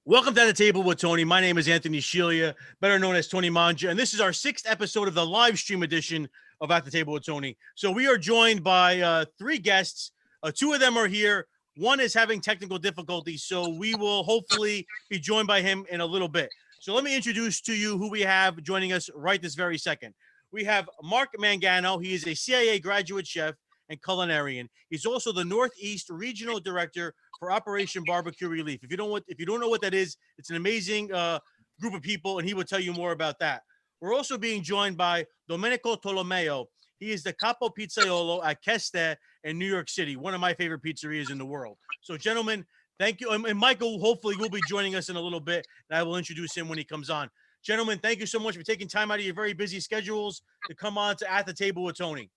Welcome to the table with Tony. My name is Anthony Scillia, better known as Tony Mangia, and this is our sixth episode of the live stream edition of At the Table with Tony. So we are joined by three guests. Two of them are here. One is having technical difficulties, so we will hopefully be joined by him in a little bit. So let me introduce to you who we have joining us right this very second. We have Mark Mangano. He is a CIA graduate chef and culinarian. He's also the Northeast Regional Director for Operation Barbecue Relief. If you don't know what that is, it's an amazing group of people, and he will tell you more about that. We're also being joined by Domenico Tolomeo. He is the capo pizzaiolo at Keste in New York City, one of my favorite pizzerias in the world. So, gentlemen, thank you. And Michael, hopefully, will be joining us in a little bit, and I will introduce him when he comes on. Gentlemen, thank you so much for taking time out of your very busy schedules to come on to At the Table with Tony.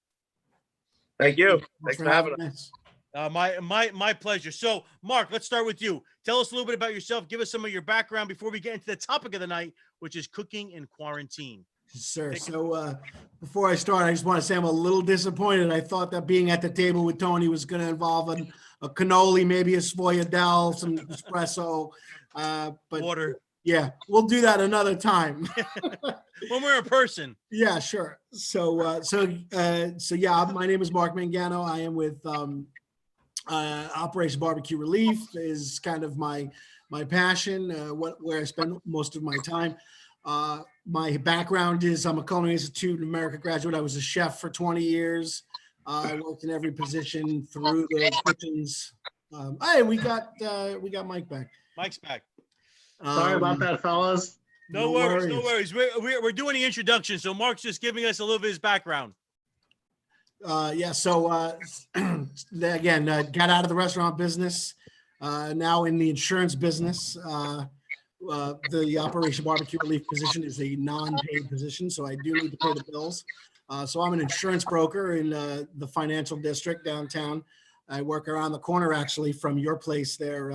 Thank you. Thanks for having us. My pleasure. So, Mark, let's start with you. Tell us a little bit about yourself. Give us some of your background before we get into the topic of the night, which is cooking in quarantine. Sir. So before I start, I just want to say I'm a little disappointed. I thought that being at the table with Tony was going to involve a cannoli, maybe a sfogliatelle, some espresso, but water. Yeah, we'll do that another time. When we're in person. Yeah, sure. So yeah, my name is Mark Mangano. I am with Operation Barbecue Relief is kind of my passion, where I spend most of my time. My background is I'm a Culinary Institute of America graduate. I was a chef for 20 years. I worked in every position through the kitchens. Hey, we got Mike back. Mike's back. Sorry about that, fellas. No worries. We're doing the introduction, so Mark's just giving us a little bit of his background. So again, got out of the restaurant business, now in the insurance business. The Operation Barbecue Relief position is a non-paid position, so I do need to pay the bills. So I'm an insurance broker in the financial district downtown. I work around the corner, actually, from your place there,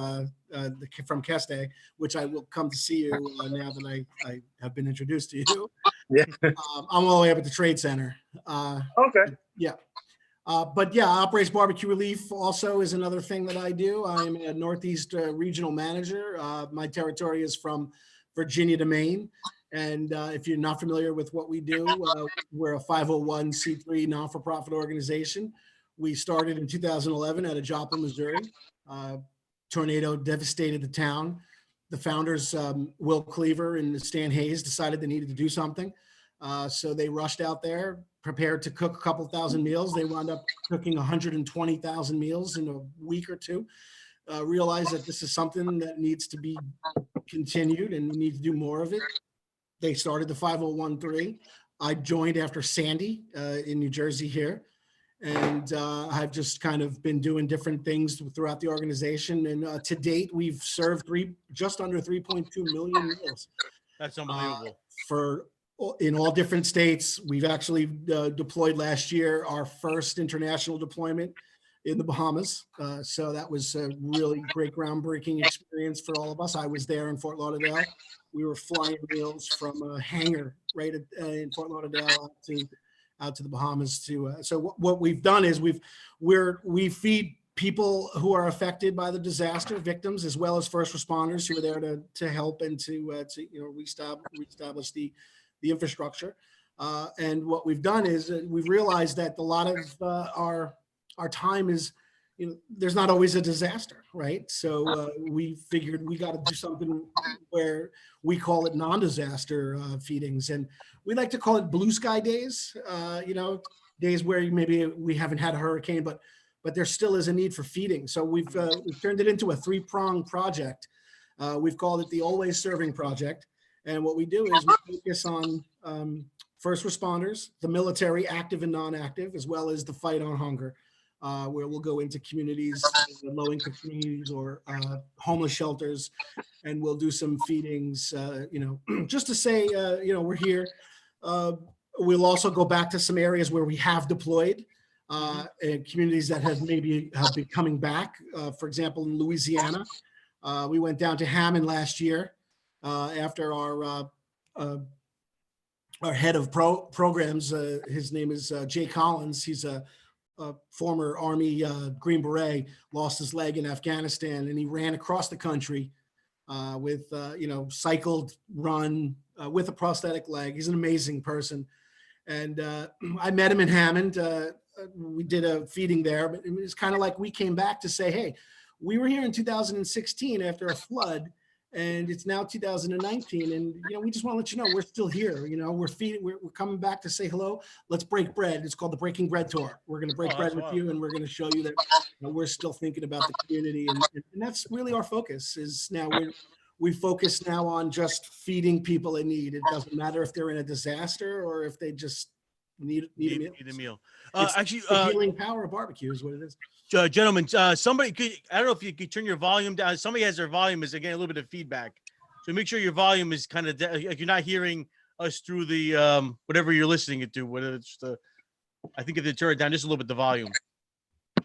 from Keste, which I will come to see you now that I have been introduced to you. Yeah. I'm all the way up at the Trade Center. Okay. Yeah. But yeah, Operation Barbecue Relief also is another thing that I do. I'm a Northeast Regional Manager. My territory is from Virginia to Maine. And if you're not familiar with what we do, we're a 501c3 non-for-profit organization. We started in 2011 out of Joplin, Missouri. Tornado devastated the town. The founders, Will Cleaver and Stan Hayes, decided they needed to do something. So they rushed out there, prepared to cook a couple thousand meals. They wound up cooking 120,000 meals in a week or two. Realized that this is something that needs to be continued and we need to do more of it. They started the 501(c)(3). I joined after Sandy in New Jersey here. And I've just kind of been doing different things throughout the organization. And to date, we've served just under 3.2 million meals. That's unbelievable. In all different states. We've actually deployed last year our first international deployment in the Bahamas. So that was a really great groundbreaking experience for all of us. I was there in Fort Lauderdale. We were flying meals from a hangar right in Fort Lauderdale out to the Bahamas. So what we've done is we feed people who are affected by the disaster, victims, as well as first responders who are there to help and to reestablish the infrastructure. And what we've done is we've realized that a lot of our time is, there's not always a disaster, right? So we figured we got to do something where we call it non-disaster feedings. And we like to call it blue sky days, days where maybe we haven't had a hurricane, but there still is a need for feeding. So we've turned it into a three-pronged project. We've called it the Always Serving Project. And what we do is we focus on first responders, the military, active and non-active, as well as the fight on hunger, where we'll go into communities, low-income communities or homeless shelters, and we'll do some feedings, just to say, we're here. We'll also go back to some areas where we have deployed, and communities that have been coming back. For example, in Louisiana, we went down to Hammond last year. After our head of programs, his name is Jay Collins. He's a former Army Green Beret, lost his leg in Afghanistan, and he ran across the country with, cycled, run with a prosthetic leg. He's an amazing person. And I met him in Hammond. We did a feeding there, but it was kind of like we came back to say, hey, we were here in 2016 after a flood, and it's now 2019. And, we just want to let you know, we're still here. We're coming back to say hello. Let's break bread. It's called the Breaking Bread Tour. We're going to break bread with you, and we're going to show you that we're still thinking about the community. And that's really our focus is now we focus now on just feeding people in need. It doesn't matter if they're in a disaster or if they just need a meal. Need a meal. Actually, the healing power of barbecue is what it is. Gentlemen, somebody I don't know if you could turn your volume down. Somebody has their volume is again a little bit of feedback. So make sure your volume is kind of like you're not hearing us through the whatever you're listening to, whether it's I think if they turn it down just a little bit, the volume.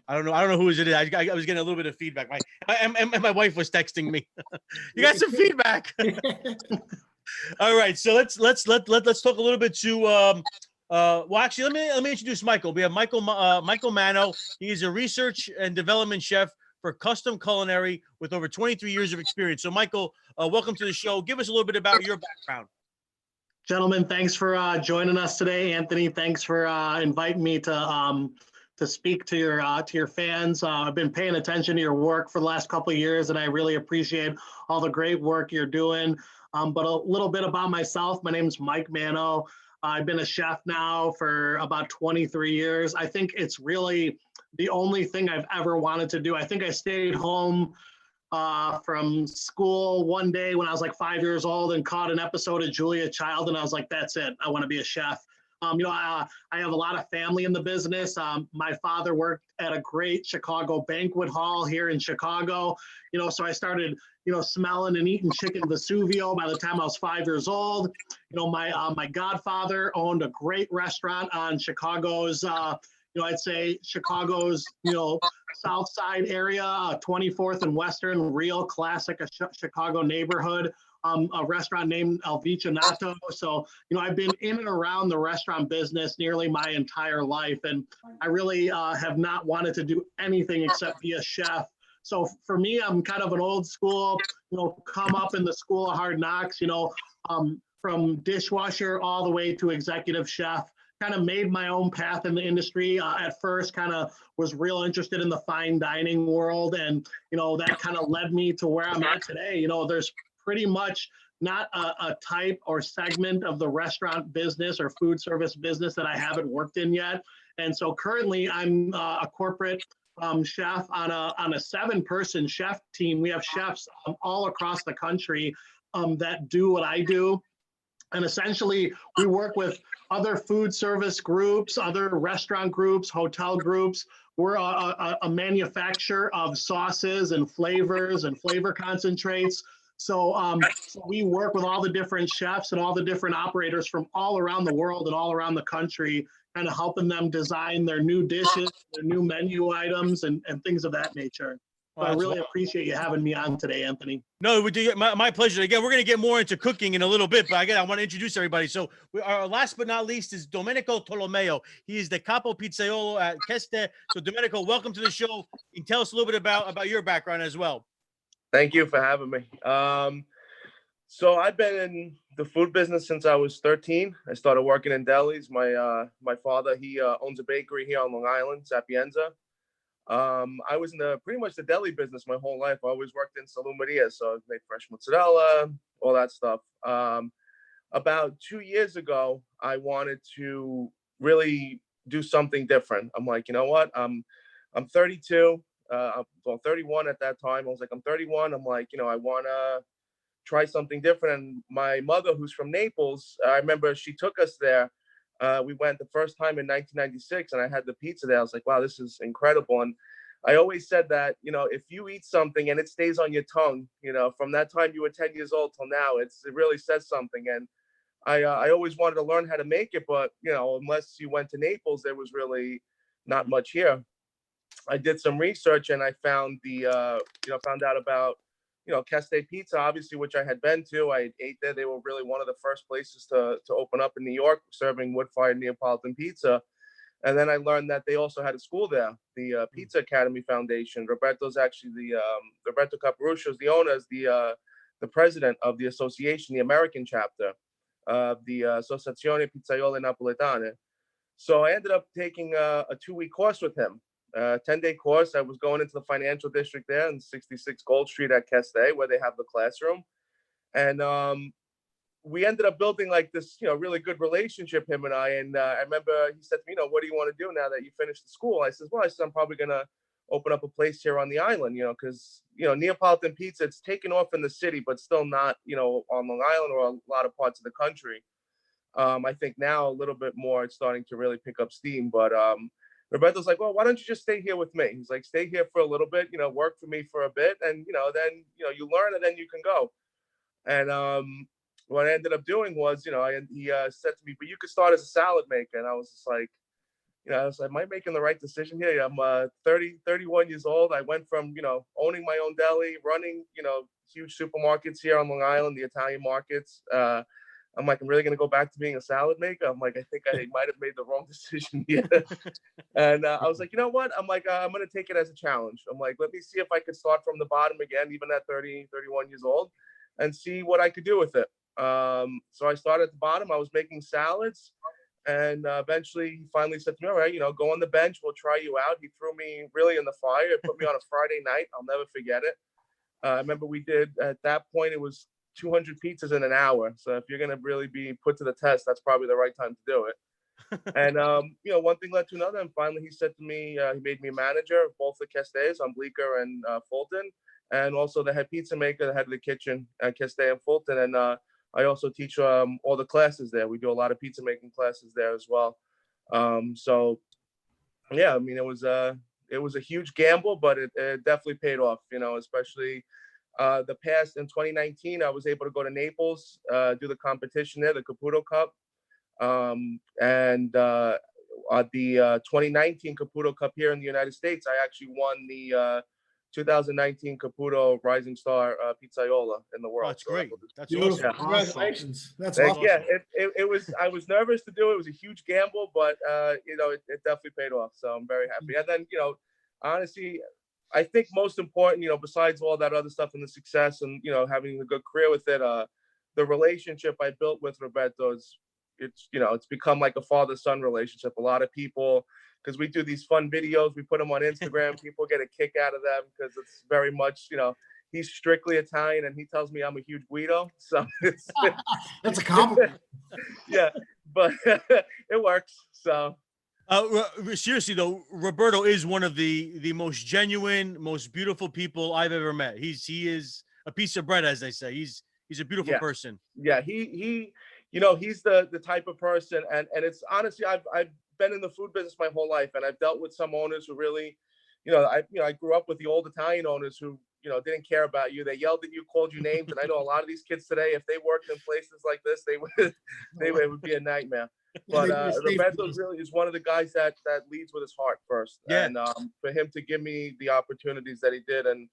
I don't know who is it. I was getting a little bit of feedback. My wife was texting me. You got some feedback. All right, so let's talk a little bit to well, actually, let me introduce Michael. We have Michael Mano. He is a research and development chef for Custom Culinary with over 23 years of experience. So, Michael, welcome to the show. Give us a little bit about your background. Gentlemen, thanks for joining us today. Anthony, thanks for inviting me to speak to your fans. I've been paying attention to your work for the last couple of years, and I really appreciate all the great work you're doing. But a little bit about myself. My name is Mike Mano. I've been a chef now for about 23 years. I think it's really the only thing I've ever wanted to do. I think I stayed home from school one day when I was like 5 years old and caught an episode of Julia Child, and I was like, that's it. I want to be a chef. I have a lot of family in the business. My father worked at a great Chicago banquet hall here in Chicago, so I started, smelling and eating chicken Vesuvio by the time I was 5 years old. My godfather owned a great restaurant on Chicago's, I'd say Chicago's, South Side area, 24th and Western, real classic Chicago neighborhood. A restaurant named El Vicinato. So, I've been in and around the restaurant business nearly my entire life. And I really have not wanted to do anything except be a chef. So for me, I'm kind of an old school, come up in the school of hard knocks, from dishwasher all the way to executive chef. Kind of made my own path in the industry. At first, kind of was real interested in the fine dining world. And, that kind of led me to where I'm at today. There's pretty much not a type or segment of the restaurant business or food service business that I haven't worked in yet. And so currently I'm a corporate chef on a 7-person chef team. We have chefs all across the country that do what I do. And essentially we work with other food service groups, other restaurant groups, hotel groups. We're a manufacturer of sauces and flavors and flavor concentrates. So we work with all the different chefs and all the different operators from all around the world and all around the country, kind of helping them design their new dishes, their new menu items, and things of that nature. So I really appreciate you having me on today, Anthony. No, my pleasure. Again, we're going to get more into cooking in a little bit, but again, I want to introduce everybody. So our last but not least is Domenico Tolomeo. He is the Capo Pizzaiolo at Keste. So Domenico, welcome to the show. And tell us a little bit about your background as well. Thank you for having me. So I've been in the food business since I was 13. I started working in delis. My father, he owns a bakery here on Long Island, Sapienza. I was in pretty much the deli business my whole life. I always worked in salumeria, so I made fresh mozzarella, all that stuff. About 2 years ago, I wanted to really do something different. I'm like, you know what? I'm 32. Well, 31 at that time. I was like, I'm 31. I'm like, I want to try something different. And my mother, who's from Naples, I remember she took us there. We went the first time in 1996, and I had the pizza there. I was like, wow, this is incredible. And I always said that, if you eat something and it stays on your tongue, from that time you were 10 years old till now, it really says something. And I always wanted to learn how to make it, but, unless you went to Naples, there was really not much here. I did some research and I found found out about, Keste Pizza, obviously, which I had been to. I ate there. They were really one of the first places to open up in New York, serving wood-fired Neapolitan pizza. And then I learned that they also had a school there, the Pizza Academy Foundation. Roberto Caporuscio is the owner, is the the president of the association, the American chapter of the Associazione Pizzaiole Napoletane. So I ended up taking a 2-week course with him, 10-day course. I was going into the financial district there in 66 Gold Street at Castell, where they have the classroom. And we ended up building like this, really good relationship, him and I. And I remember he said to me, what do you want to do now that you finished the school? I said, I'm probably going to open up a place here on the island, because, Neapolitan pizza, it's taken off in the city, but still not, on Long Island or a lot of parts of the country. I think now a little bit more, it's starting to really pick up steam. But Roberto's like, well, why don't you just stay here with me? He's like, stay here for a little bit, work for me for a bit. And, then, you learn and then you can go. And what I ended up doing was, he said to me, but you could start as a salad maker. And I was just like, am I making the right decision here? I'm 31 years old. I went from, owning my own deli, running, huge supermarkets here on Long Island, the Italian markets. I'm like, I'm really going to go back to being a salad maker. I'm like, I think I might have made the wrong decision here. And I was like, you know what? I'm like, I'm going to take it as a challenge. I'm like, let me see if I could start from the bottom again, even at 31 years old, and see what I could do with it. So I started at the bottom. I was making salads. And eventually he finally said to me, all right, go on the bench. We'll try you out. He threw me really in the fire. It put me on a Friday night. I'll never forget it. I remember we did, at that point, it was 200 pizzas in an hour. So if you're going to really be put to the test, that's probably the right time to do it. And, one thing led to another. And finally he said to me, he made me a manager of both the Castells on Bleecker and Fulton, and also the head pizza maker, the head of the kitchen at Castell and Fulton. And I also teach all the classes there. We do a lot of pizza making classes there as well. So yeah, I mean, it was a huge gamble, but it definitely paid off, especially the past in 2019, I was able to go to Naples, do the competition there, the Caputo Cup. And at the 2019 Caputo Cup here in the United States, I actually won the 2019 Caputo Rising Star Pizzaiola in the world. Oh, that's great. That's Beautiful. awesome. Congratulations. That's Like, awesome. yeah, it was. I was nervous to do it. It was a huge gamble, but it definitely paid off. So I'm very happy. And then honestly, I think most important, besides all that other stuff and the success and having a good career with it, the relationship I built with Roberto it's become like a father-son relationship. A lot of people, because we do these fun videos, we put them on Instagram. People get a kick out of them because it's very much, he's strictly Italian, and he tells me I'm a huge Guido. So it's That's a compliment. yeah, but it works. So seriously though, Roberto is one of the most genuine, most beautiful people I've ever met. He is a piece of bread, as they say. He's a beautiful person. Yeah, he he's the type of person, and it's honestly, I've been in the food business my whole life, and I've dealt with some owners who really, I grew up with the old Italian owners who didn't care about you. They yelled at you, called you names, and I know a lot of these kids today, if they worked in places like this, it would be a nightmare. But Roberto really is one of the guys that leads with his heart first. Yeah. And for him to give me the opportunities that he did, and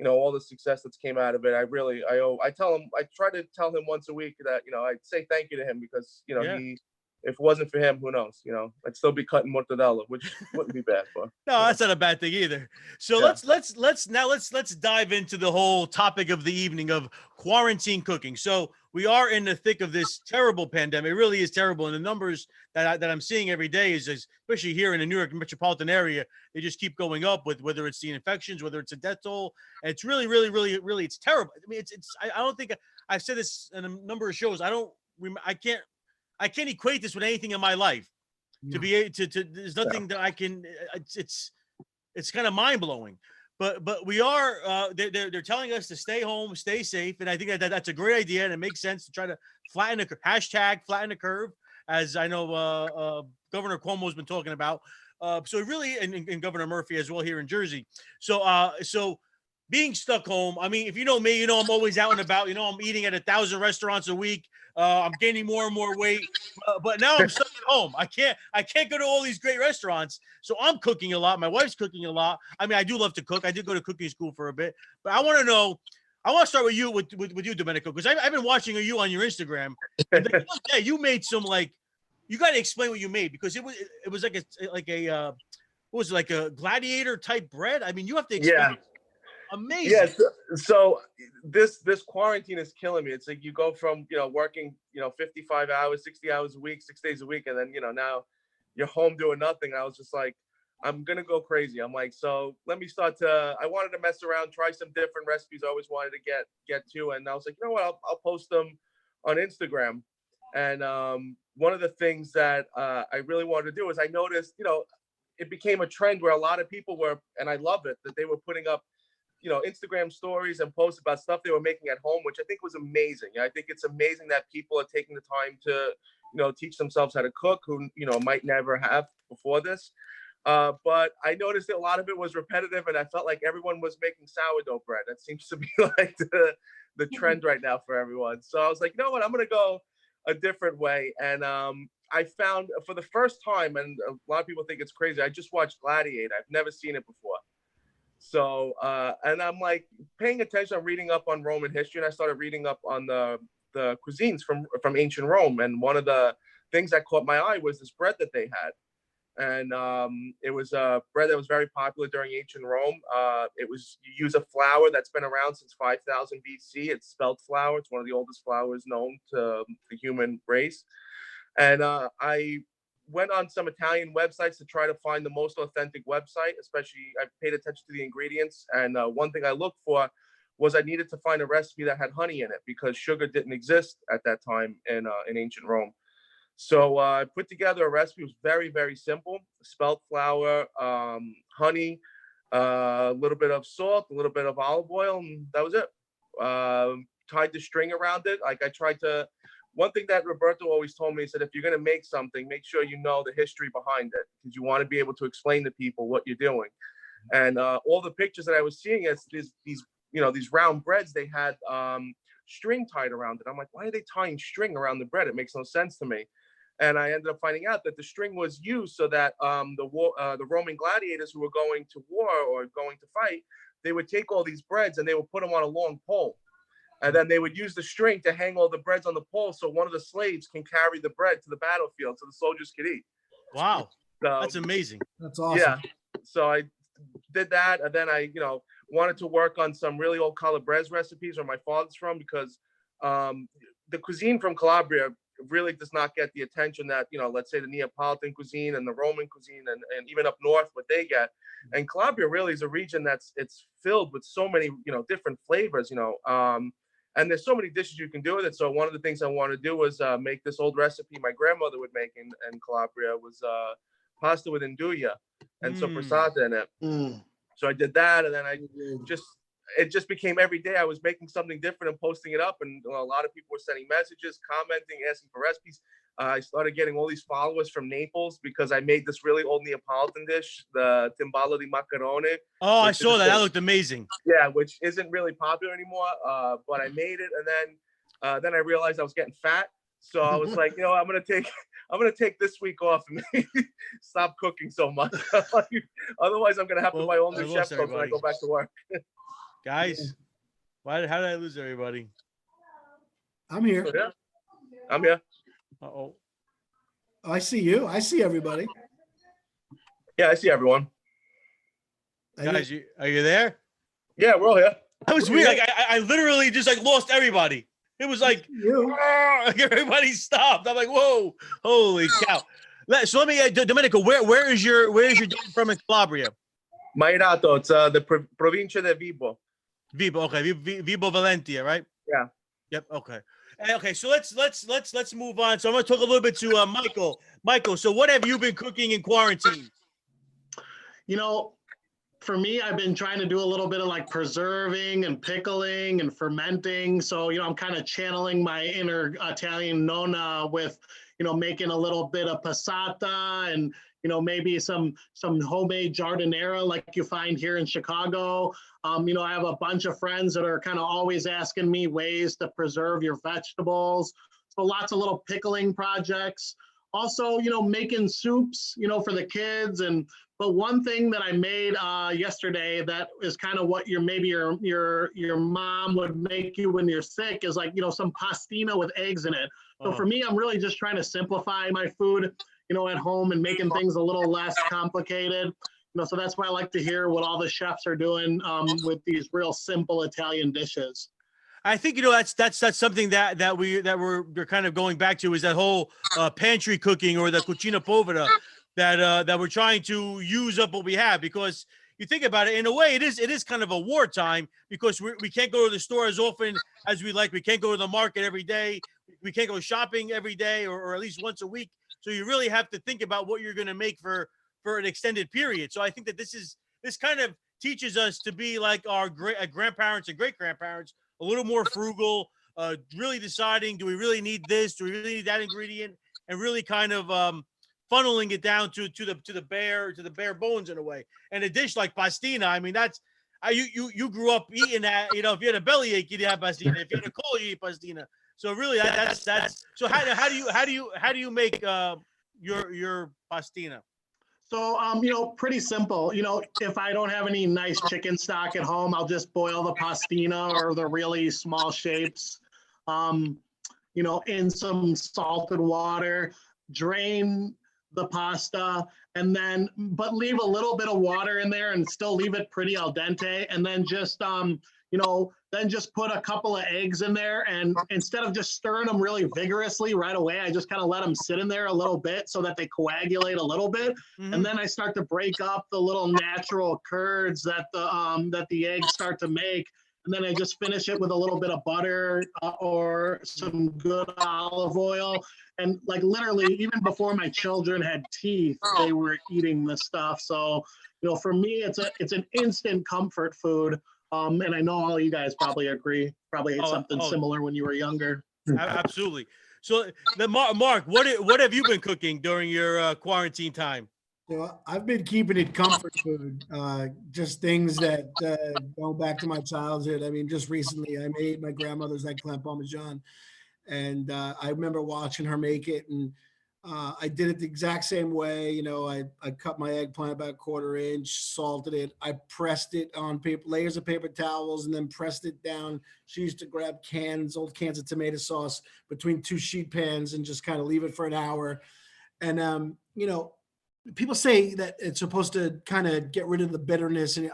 all the success that's came out of it, I try to tell him once a week that I'd say thank you to him, because he, if it wasn't for him, who knows, I'd still be cutting mortadella, which wouldn't be bad for. No, that's not a bad thing either. So Yeah. let's dive into the whole topic of the evening of quarantine cooking. So we are in the thick of this terrible pandemic. It really is terrible, and the numbers that I'm seeing every day is, especially here in the New York metropolitan area, they just keep going up with whether it's the infections, whether it's a death toll. And it's really, it's terrible. I mean, I don't think I've said this in a number of shows. I can't equate this with anything in my life. To be able to there's nothing that I can. It's kind of mind blowing. But we are they're telling us to stay home, stay safe, and I think that's a great idea, and it makes sense to try to flatten the curve, as I know Governor Cuomo has been talking about. So really, and Governor Murphy as well here in Jersey. So being stuck home, I mean, if you know me, I'm always out and about. I'm eating at 1,000 restaurants a week. I'm gaining more and more weight, but now I'm stuck at home. I can't go to all these great restaurants. So I'm cooking a lot. My wife's cooking a lot. I mean, I do love to cook. I did go to cooking school for a bit, but I want to start with you, with you, Domenico, because I've been watching you on your Instagram. And yeah, you made some, you got to explain what you made, because it was like a what was it, like a gladiator type bread? I mean, you have to explain. Yeah. Amazing. Yes. So this quarantine is killing me. It's like you go from, working, 55 hours, 60 hours a week, 6 days a week. And then, now you're home doing nothing. And I was just like, I'm going to go crazy. I'm like, so let me I wanted to mess around, try some different recipes I always wanted to get to. And I was like, you know what, I'll post them on Instagram. And one of the things that I really wanted to do is I noticed, it became a trend where a lot of people were, and I love it, that they were putting up, Instagram stories and posts about stuff they were making at home, which I think was amazing. I think it's amazing that people are taking the time to, teach themselves how to cook who, might never have before this. But I noticed that a lot of it was repetitive, and I felt like everyone was making sourdough bread. That seems to be like the trend right now for everyone. So I was like, you know what, I'm going to go a different way. And I found for the first time, and a lot of people think it's crazy, I just watched Gladiator. I've never seen it before. So, and I'm like paying attention, I'm reading up on Roman history, and I started reading up on the cuisines from ancient Rome. And one of the things that caught my eye was this bread that they had. And it was a bread that was very popular during ancient Rome. You use a flour that's been around since 5000 BC. It's spelt flour. It's one of the oldest flours known to the human race. And I went on some Italian websites to try to find the most authentic website, especially I paid attention to the ingredients. And one thing I looked for was I needed to find a recipe that had honey in it, because sugar didn't exist at that time in ancient Rome. So I put together a recipe. It was very, very simple. Spelt flour, honey, a little bit of salt, a little bit of olive oil, and that was it. Tied the string around it. One thing that Roberto always told me, he said, if you're going to make something, make sure you know the history behind it, because you want to be able to explain to people what you're doing. And all the pictures that I was seeing is these round breads, they had string tied around it. I'm like, why are they tying string around the bread? It makes no sense to me. And I ended up finding out that the string was used so that the Roman gladiators who were going to war or going to fight, they would take all these breads and they would put them on a long pole. And then they would use the string to hang all the breads on the pole, so one of the slaves can carry the bread to the battlefield so the soldiers could eat. Wow. So, that's amazing. That's awesome. Yeah. So I did that. And then I, wanted to work on some really old Calabrese recipes where my father's from, because the cuisine from Calabria really does not get the attention that, let's say the Neapolitan cuisine and the Roman cuisine and even up north, what they get. And Calabria really is a region it's filled with so many, different flavors, and there's so many dishes you can do with it. So one of the things I wanted to do was make this old recipe my grandmother would make in Calabria was pasta with nduja and soppressata in it. So I did that, and then it just became every day I was making something different and posting it up, and a lot of people were sending messages, commenting, asking for recipes. I started getting all these followers from Naples because I made this really old Neapolitan dish, the timbale di macaroni. Oh, I saw that. That looked amazing. Yeah, which isn't really popular anymore, but I made it, and then I realized I was getting fat, so I was like, I'm gonna take this week off and maybe stop cooking so much. Otherwise, I'm gonna have to buy all new chef clothes when I go back to work. Guys, how did I lose everybody? I'm here. Yeah. I'm here. Uh-oh. I see you. I see everybody. Yeah, I see everyone. Guys, are you there? Yeah, we're all here. That was weird. Like I literally just lost everybody. It was like everybody stopped. I'm like, whoa, holy cow. So let me, Domenico, where is your dad from in Calabria? Mairato, it's the provincia de Vibo. Vibo, okay, Vibo Valentia, right? Yeah. Yep. Okay. Okay. So let's move on. So I'm going to talk a little bit to Michael. Michael, so what have you been cooking in quarantine? For me, I've been trying to do a little bit of preserving and pickling and fermenting. So, I'm kind of channeling my inner Italian nonna with, making a little bit of passata and, maybe some homemade giardiniera like you find here in Chicago. I have a bunch of friends that are kind of always asking me ways to preserve your vegetables. So lots of little pickling projects. Also, making soups, for the kids. But one thing that I made yesterday that is kind of what your mom would make you when you're sick is some pastina with eggs in it. So for me, I'm really just trying to simplify my food, at home and making things a little less complicated. So that's why I like to hear what all the chefs are doing with these real simple Italian dishes. I think that's something that we're kind of going back to, is that whole pantry cooking, or the cucina povera, that we're trying to use up what we have. Because you think about it, in a way, it is kind of a wartime, because we can't go to the store as often as we like. We can't go to the market every day. We can't go shopping every day, or at least once a week. So you really have to think about what you're going to make for an extended period. So I think that this kind of teaches us to be like our grandparents and great grandparents, a little more frugal, really deciding, do we really need this? Do we really need that ingredient? And really kind of funneling it down to the bare bones in a way. And a dish like pastina, I mean, that's you grew up eating that. You know, if you had a bellyache, you'd have pastina. If you had a cold, you eat pastina. So really, that's so how do you make your pastina? So, pretty simple. If I don't have any nice chicken stock at home, I'll just boil the pastina or the really small shapes, in some salted water, drain the pasta, and but leave a little bit of water in there and still leave it pretty al dente. And then just put a couple of eggs in there, and instead of just stirring them really vigorously right away, I just kind of let them sit in there a little bit so that they coagulate a little bit. Mm-hmm. And then I start to break up the little natural curds that the eggs start to make. And then I just finish it with a little bit of butter or some good olive oil. And like literally, even before my children had teeth, they were eating this stuff. So, for me, it's an instant comfort food. And I know all you guys probably agree, probably ate something similar when you were younger. Absolutely. So, Mark, what have you been cooking during your quarantine time? So I've been keeping it comfort food, just things that go back to my childhood. I mean, just recently I made my grandmother's eggplant parmesan, and I remember watching her make it, and I did it the exact same way. I cut my eggplant about a 1/4 inch, salted it. I pressed it on layers of paper towels, and then pressed it down. She used to grab old cans of tomato sauce between 2 sheet pans and just kind of leave it for an hour. And, people say that it's supposed to kind of get rid of the bitterness, and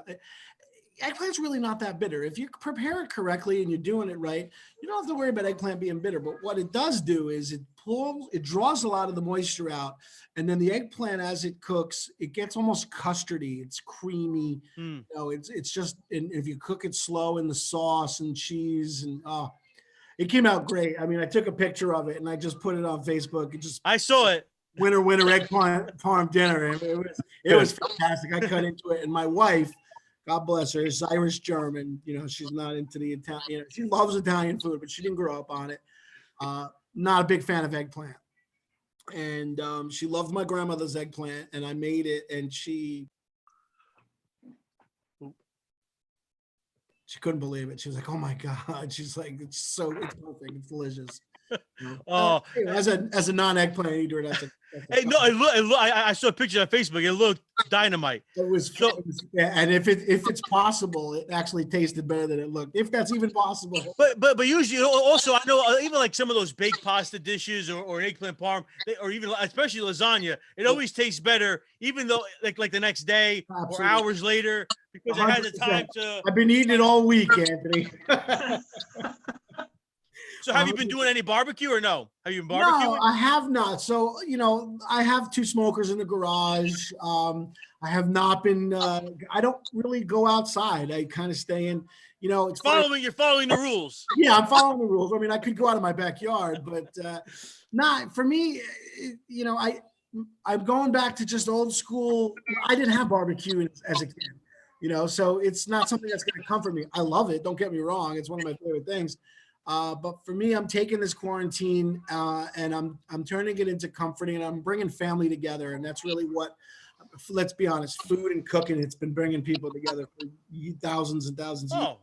eggplant's really not that bitter. If you prepare it correctly and you're doing it right, you don't have to worry about eggplant being bitter. But what it does do is it draws a lot of the moisture out. And then the eggplant, as it cooks, it gets almost custardy. It's creamy. It's just, and if you cook it slow in the sauce and cheese, and it came out great. I mean, I took a picture of it and I just put it on Facebook. I saw it. Winter eggplant parm dinner. And it was fantastic. I cut into it, and my wife, God bless her, is Irish German. She's not into the Italian. She loves Italian food, but she didn't grow up on it. Not a big fan of eggplant. And she loved my grandmother's eggplant, and I made it, and she couldn't believe it. She was like, "Oh my God!" She's like, "It's perfect. It's delicious." As a non-eggplant eater, hey, no, I saw a picture on Facebook. It looked dynamite. It was, and if it's possible, it actually tasted better than it looked. If that's even possible. But usually, also, I know even like some of those baked pasta dishes or an eggplant parm, or even especially lasagna, it always tastes better, even though like the next day or hours later, because it has the time to. I've been eating it all week, Anthony. So have you been doing any barbecue or no? Have you been barbecuing? No, I have not. So, I have 2 smokers in the garage. I have not been, I don't really go outside. I kind of stay in, it's you're following the rules. Yeah, I'm following the rules. I mean, I could go out of my backyard, but not for me, I'm going back to just old school. I didn't have barbecue as a kid, so it's not something that's going to comfort me. I love it. Don't get me wrong. It's one of my favorite things. But for me, I'm taking this quarantine and I'm turning it into comforting, and I'm bringing family together. And that's really what, let's be honest, food and cooking, it's been bringing people together for thousands and thousands of years.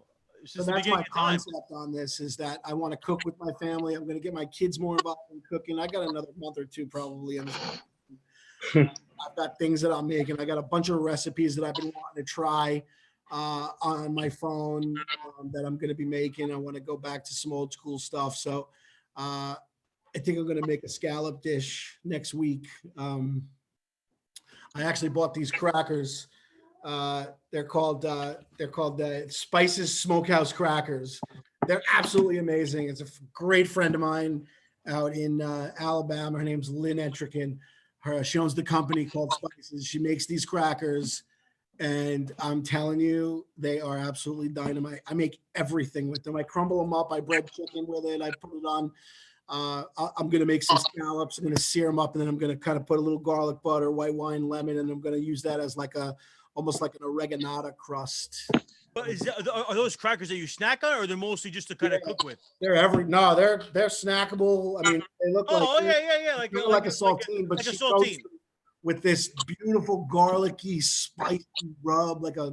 So that's my concept on this, is that I want to cook with my family. I'm going to get my kids more involved in cooking. I got another month or 2 probably. I've got things that I'm making. I got a bunch of recipes that I've been wanting to try on my phone that I'm going to be making. I want to go back to some old school stuff. So I think I'm going to make a scallop dish next week. I actually bought these crackers They're called Spices Smokehouse Crackers. They're absolutely amazing. It's a great friend of mine out in Alabama. Her name's Lynn Etrican. She owns the company called Spices. She makes these crackers, and I'm telling you, they are absolutely dynamite. I make everything with them. I crumble them up. I bread chicken with it. I put it on. I'm going to make some scallops. I'm going to sear them up, and then I'm going to kind of put a little garlic butter, white wine, lemon, and I'm going to use that as almost like an oreganata crust. But are those crackers that you snack on, or they're mostly just to kind of cook with? They're snackable. I mean, they look like like a saltine, but she goes with this beautiful garlicky, spicy rub, like a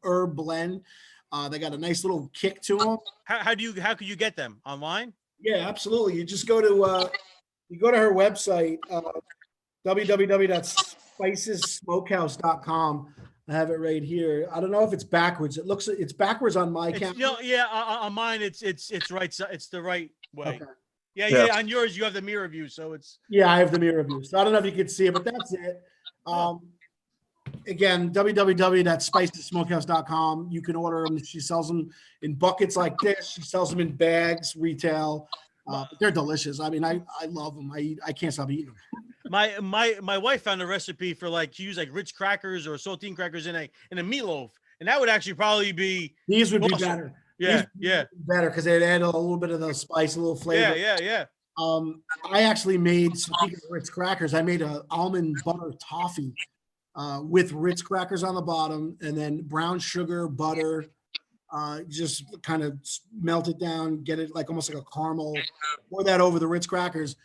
herb blend. They got a nice little kick to them. How could you get them online? Yeah, absolutely. You just go to her website, www.spicessmokehouse.com. I have it right here. I don't know if it's backwards. It's backwards on my camera. On mine it's right. It's the right way. Okay. Yeah. On yours, you have the mirror view, so it's. Yeah, I have the mirror view. So I don't know if you can see it, but that's it. Again, www.spicessmokehouse.com. You can order them. She sells them in buckets like this. She sells them in bags, retail. They're delicious. I mean, I love them. I can't stop eating them. My wife found a recipe for she used Ritz crackers or saltine crackers in a meatloaf, and that would actually probably be. These would be better. Yeah, better because they'd add a little bit of the spice, a little flavor. Yeah. I actually made, speaking of Ritz crackers, I made an almond butter toffee with Ritz crackers on the bottom, and then brown sugar, butter. Just kind of melt it down, get it almost like a caramel. Pour that over the Ritz crackers.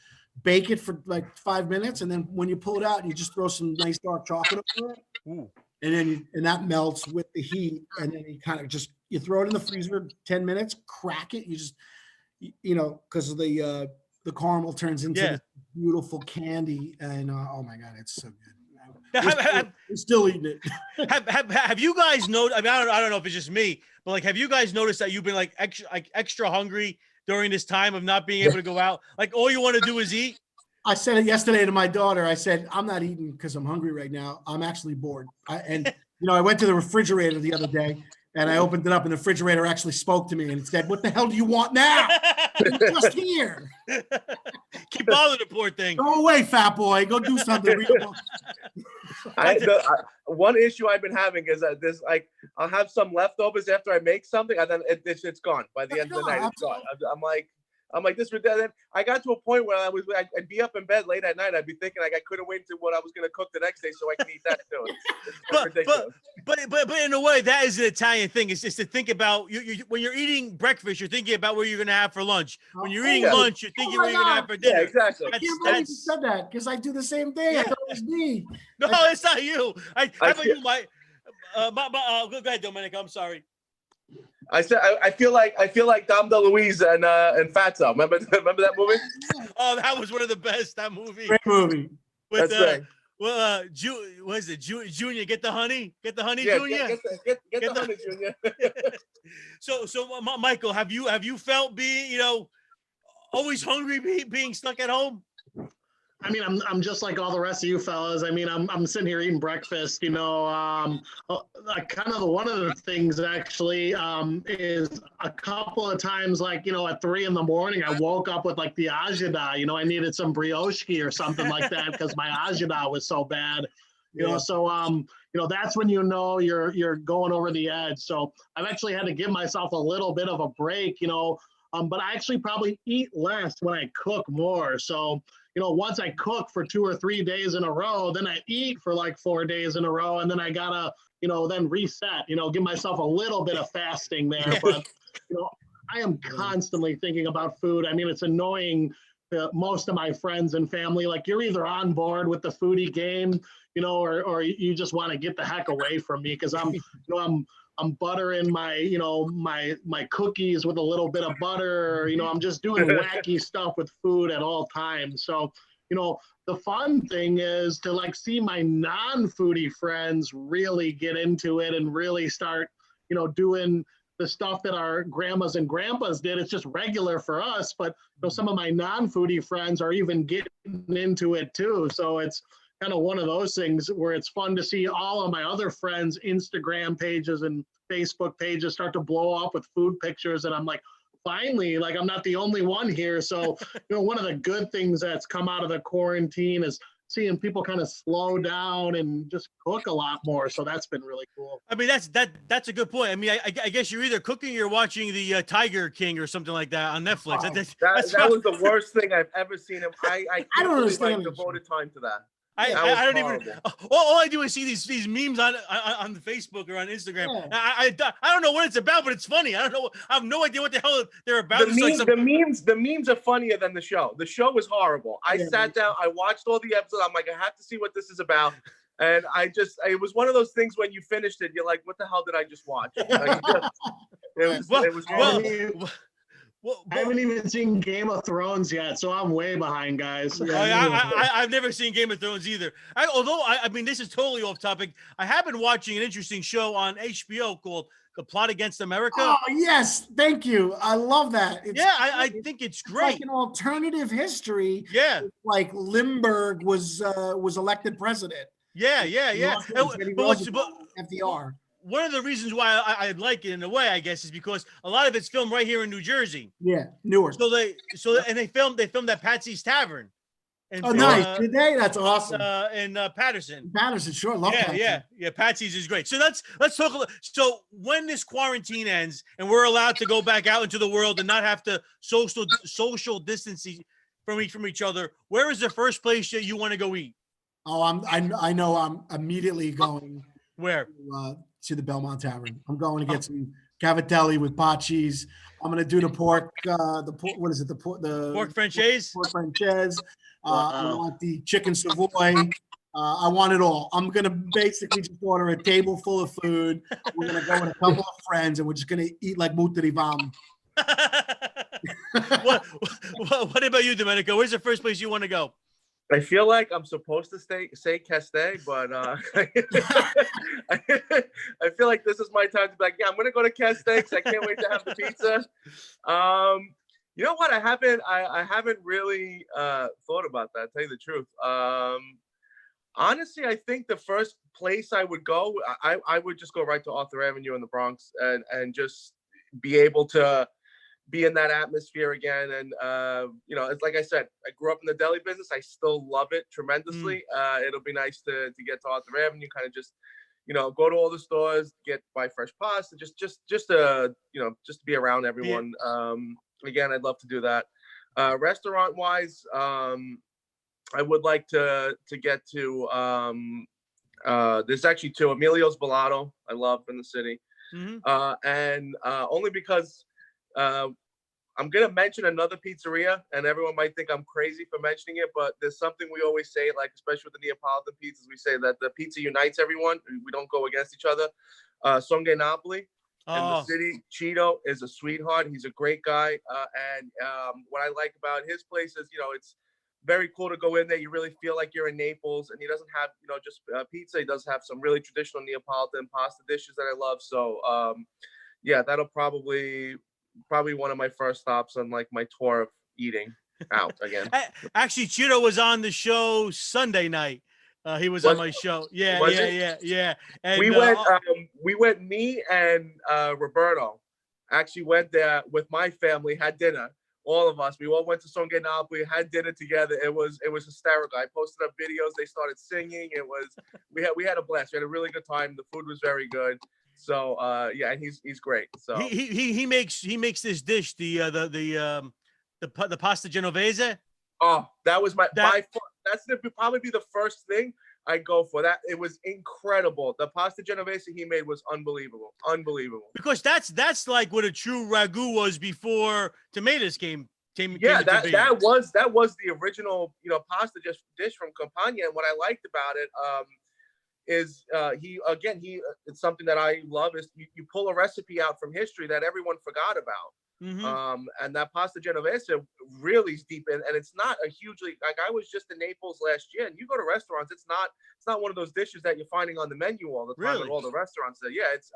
Bake it for 5 minutes, and then when you pull it out, you just throw some nice dark chocolate over it. Ooh. And then that melts with the heat, and then you kind of you throw it in the freezer 10 minutes, crack it. You just because of the caramel turns into this beautiful candy, and oh my god, it's so good. We're still eating it. Have you guys noticed? I mean, I don't know if it's just me, but have you guys noticed that you've been extra hungry during this time of not being able to go out? All you want to do is eat. I said it yesterday to my daughter. I said, I'm not eating because I'm hungry right now. I'm actually bored. I went to the refrigerator the other day, and I opened it up, and the refrigerator actually spoke to me and it said, "What the hell do you want now? You're just here." Keep bothering the poor thing. Go away, fat boy. Go do something. One issue I've been having is that I'll have some leftovers after I make something, and then it's gone by the end of the night. It's gone. I'm like this. I got to a point where I'd be up in bed late at night. I'd be thinking I couldn't wait to what I was going to cook the next day so I can eat that too. It's ridiculous. But in a way, that is an Italian thing. It's just to think about you when you're eating breakfast, you're thinking about what you're going to have for lunch. When you're eating lunch, you're thinking what you're going to have for dinner. Yeah, exactly. I can't believe you said that because I do the same thing. I thought it was me. No, it's not you. How about you, Mike? Go ahead, Domenico. I'm sorry. I said I feel like Dom DeLuise and Fatso. Remember that movie? Oh, that was one of the best. That movie. Great movie. With, That's right. What is it? Junior, get the honey. Get the honey, Yeah, Junior. Get the honey, Junior. So, Michael, have you felt being always hungry, being stuck at home? I mean, I'm just like all the rest of you fellas. I mean, I'm sitting here eating breakfast. Kind of one of the things actually is a couple of times, at 3 a.m, I woke up with the agita. I needed some brioche or something like that because my agita was so bad. So that's when you're going over the edge. So I've actually had to give myself a little bit of a break. But I actually probably eat less when I cook more. So. Once I cook for 2 or 3 days in a row, then I eat for 4 days in a row, and then I gotta, then reset, give myself a little bit of fasting there. But, I am constantly thinking about food. I mean, it's annoying. Most of my friends and family, you're either on board with the foodie game, or you just want to get the heck away from me because I'm buttering my cookies with a little bit of butter. I'm just doing wacky stuff with food at all times. So, the fun thing is to see my non-foodie friends really get into it and really start, doing the stuff that our grandmas and grandpas did. It's just regular for us, but some of my non-foodie friends are even getting into it too. So it's kind of one of those things where it's fun to see all of my other friends' Instagram pages and Facebook pages start to blow up with food pictures. And I'm like, finally, like I'm not the only one here. So, one of the good things that's come out of the quarantine is seeing people kind of slow down and just cook a lot more. So that's been really cool. I mean, that's a good point. I mean, I guess you're either cooking or you're watching the Tiger King or something like that on Netflix. Oh, That was the worst thing I've ever seen him. I don't believe understand I devoted time to that. I don't horrible. even. All I do is see these memes on the Facebook or on Instagram. Yeah. I don't know what it's about, but it's funny. I don't know. I have no idea what the hell they're about. The memes are funnier than the show. The show was horrible. I sat down, I watched all the episodes. I'm like, I have to see what this is about. And it was one of those things when you finished it, you're like, what the hell did I just watch? Like, it was horrible. Well, I haven't even seen Game of Thrones yet, so I'm way behind, guys. I've never seen Game of Thrones either. I mean, this is totally off topic. I have been watching an interesting show on HBO called The Plot Against America. Oh, yes. Thank you. I love that. I think it's great. Like an alternative history. Yeah. Like Lindbergh was elected president. Yeah. FDR. One of the reasons why I like it in a way, I guess, is because a lot of it's filmed right here in New Jersey. Yeah, Newark. They filmed at Patsy's Tavern. And, nice. Did they? That's awesome. In Patterson. Patterson, sure. Love Patterson. Yeah. Patsy's is great. So let's talk a little. So when this quarantine ends and we're allowed to go back out into the world and not have to social distancing from each other, where is the first place that you want to go eat? Oh, I know. I'm immediately going. Where? To the Belmont Tavern. I'm going to get some cavatelli with pot cheese. I'm going to do the pork. What is it? The pork franchise. Pork franchise. I want the chicken Savoy. I want it all. I'm going to basically just order a table full of food. We're going to go with a couple of friends, and we're just going to eat like mutterivam. What about you, Domenico? Where's the first place you want to go? I feel like I'm supposed to say Castell, but I feel like this is my time to be like, yeah, I'm gonna go to Castell because I can't wait to have the pizza. You know what? I haven't really thought about that. To tell you the truth, honestly, I think the first place I would go, I would just go right to Arthur Avenue in the Bronx and just be able to be in that atmosphere again. And it's like I said, I grew up in the deli business. I still love it tremendously. It'll be nice to get to Arthur Avenue, kind of just go to all the stores, buy fresh pasta, just to be around everyone. Again, I'd love to do that. Restaurant wise, I would like to get to there's actually two. Emilio's Bellato I love in the city. And only because I'm going to mention another pizzeria, and everyone might think I'm crazy for mentioning it, but there's something we always say, like, especially with the Neapolitan pizzas, we say that the pizza unites everyone. We don't go against each other. Songe Napoli in the city. Cheeto is a sweetheart. He's a great guy. And what I like about his place is, it's very cool to go in there. You really feel like you're in Naples, and he doesn't have, just pizza. He does have some really traditional Neapolitan pasta dishes that I love. So, yeah, that'll probably one of my first stops on like my tour of eating out again. Actually, Cheeto was on the show Sunday night. He was on my show. Yeah. And we went, me and Roberto actually went there with my family, had dinner. All of us, we all went to Songe Napoli, had dinner together. It was hysterical. I posted up videos. They started singing. We had a blast. We had a really good time. The food was very good. So yeah, and he's great. So he makes this dish, the pasta genovese. Oh, that was that's probably be the first thing I go for. That it was incredible. The pasta genovese he made was unbelievable. Because that's like what a true ragu was before tomatoes came. Yeah, that was the original pasta dish from Campania. And what I liked about it is it's something that I love is you pull a recipe out from history that everyone forgot about. And that pasta genovese really is deep and it's not a hugely, like, I was just in Naples last year, and you go to restaurants, it's not one of those dishes that you're finding on the menu all the time at all the restaurants there. Yeah, it's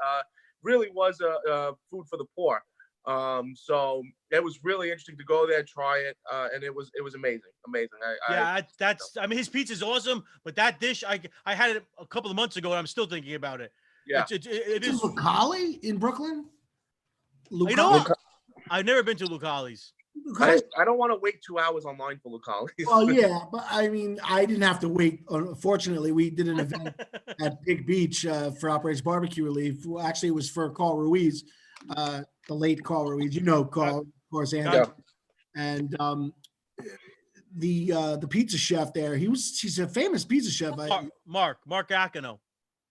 really was a food for the poor. So it was really interesting to go there, try it, and it was amazing. I mean, his pizza's awesome, but that dish, I had it a couple of months ago, and I'm still thinking about it. Yeah. It In is. Lucali in Brooklyn? You know what? I've never been to Lucali's. I don't want to wait 2 hours online for Lucali's. Well, yeah, but I mean, I didn't have to wait. Unfortunately, we did an event at Big Beach for Operation Barbecue Relief. Well, actually, it was for Carl Ruiz, the late Carl Ruiz. You know Carl, of course, Andy. Yeah. And the pizza chef there, she's a famous pizza chef. Mark Acano.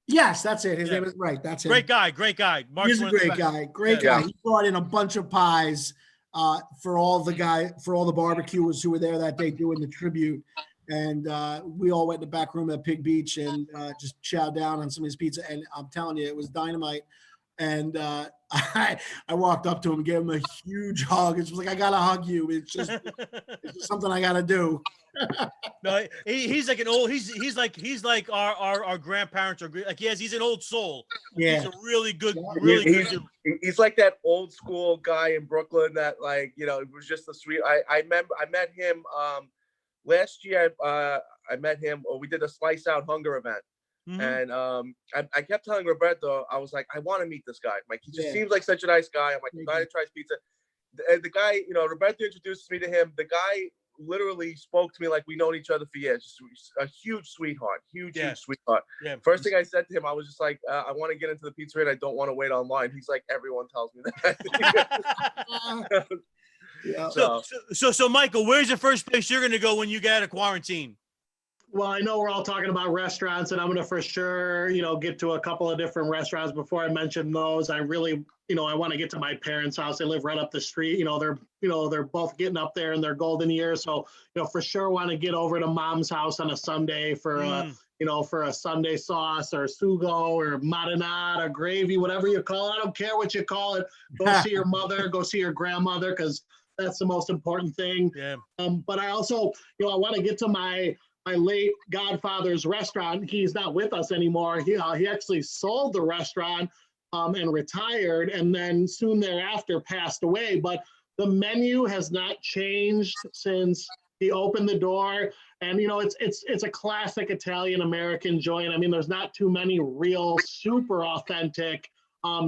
Yes, that's it. His name is right. That's it. Great guy. He's a great guy. Great guy. He brought in a bunch of pies for all the barbecuers who were there that day doing the tribute. And we all went in the back room at Pig Beach and just chowed down on some of his pizza. And I'm telling you, it was dynamite. And I walked up to him and gave him a huge hug. It was like, I gotta hug you. It's just something I gotta do. No, he's like he's like our grandparents are like he's an old soul. Yeah, he's a really good good dude. He's like that old school guy in Brooklyn that, like, you know, it was just a sweet. I remember I met him last year. I met him. We did a Slice Out Hunger event. Mm-hmm. And I kept telling Roberto, I was like, I want to meet this guy. Like, he just seems like such a nice guy. I'm like, I'm glad he tries pizza. The guy, you know, Roberto introduced me to him. The guy literally spoke to me like we known each other for years. Just a huge sweetheart, huge sweetheart. Yeah. First thing I said to him, I was just like, I want to get into the pizzeria and I don't want to wait online. He's like, everyone tells me that. Yeah. So Michael, where's the first place you're going to go when you get out of quarantine? Well, I know we're all talking about restaurants, and I'm going to for sure, get to a couple of different restaurants. Before I mention those, I really, I want to get to my parents' house. They live right up the street. They're both getting up there in their golden years. So, for sure want to get over to mom's house on a Sunday for for a Sunday sauce or sugo or marinara, gravy, whatever you call it. I don't care what you call it. Go see your mother, go see your grandmother, because that's the most important thing. Yeah. But I also, I want to get to my late godfather's restaurant. He's not with us anymore. He actually sold the restaurant and retired, and then soon thereafter passed away. But the menu has not changed since he opened the door. And it's a classic Italian American joint. I mean, there's not too many real super authentic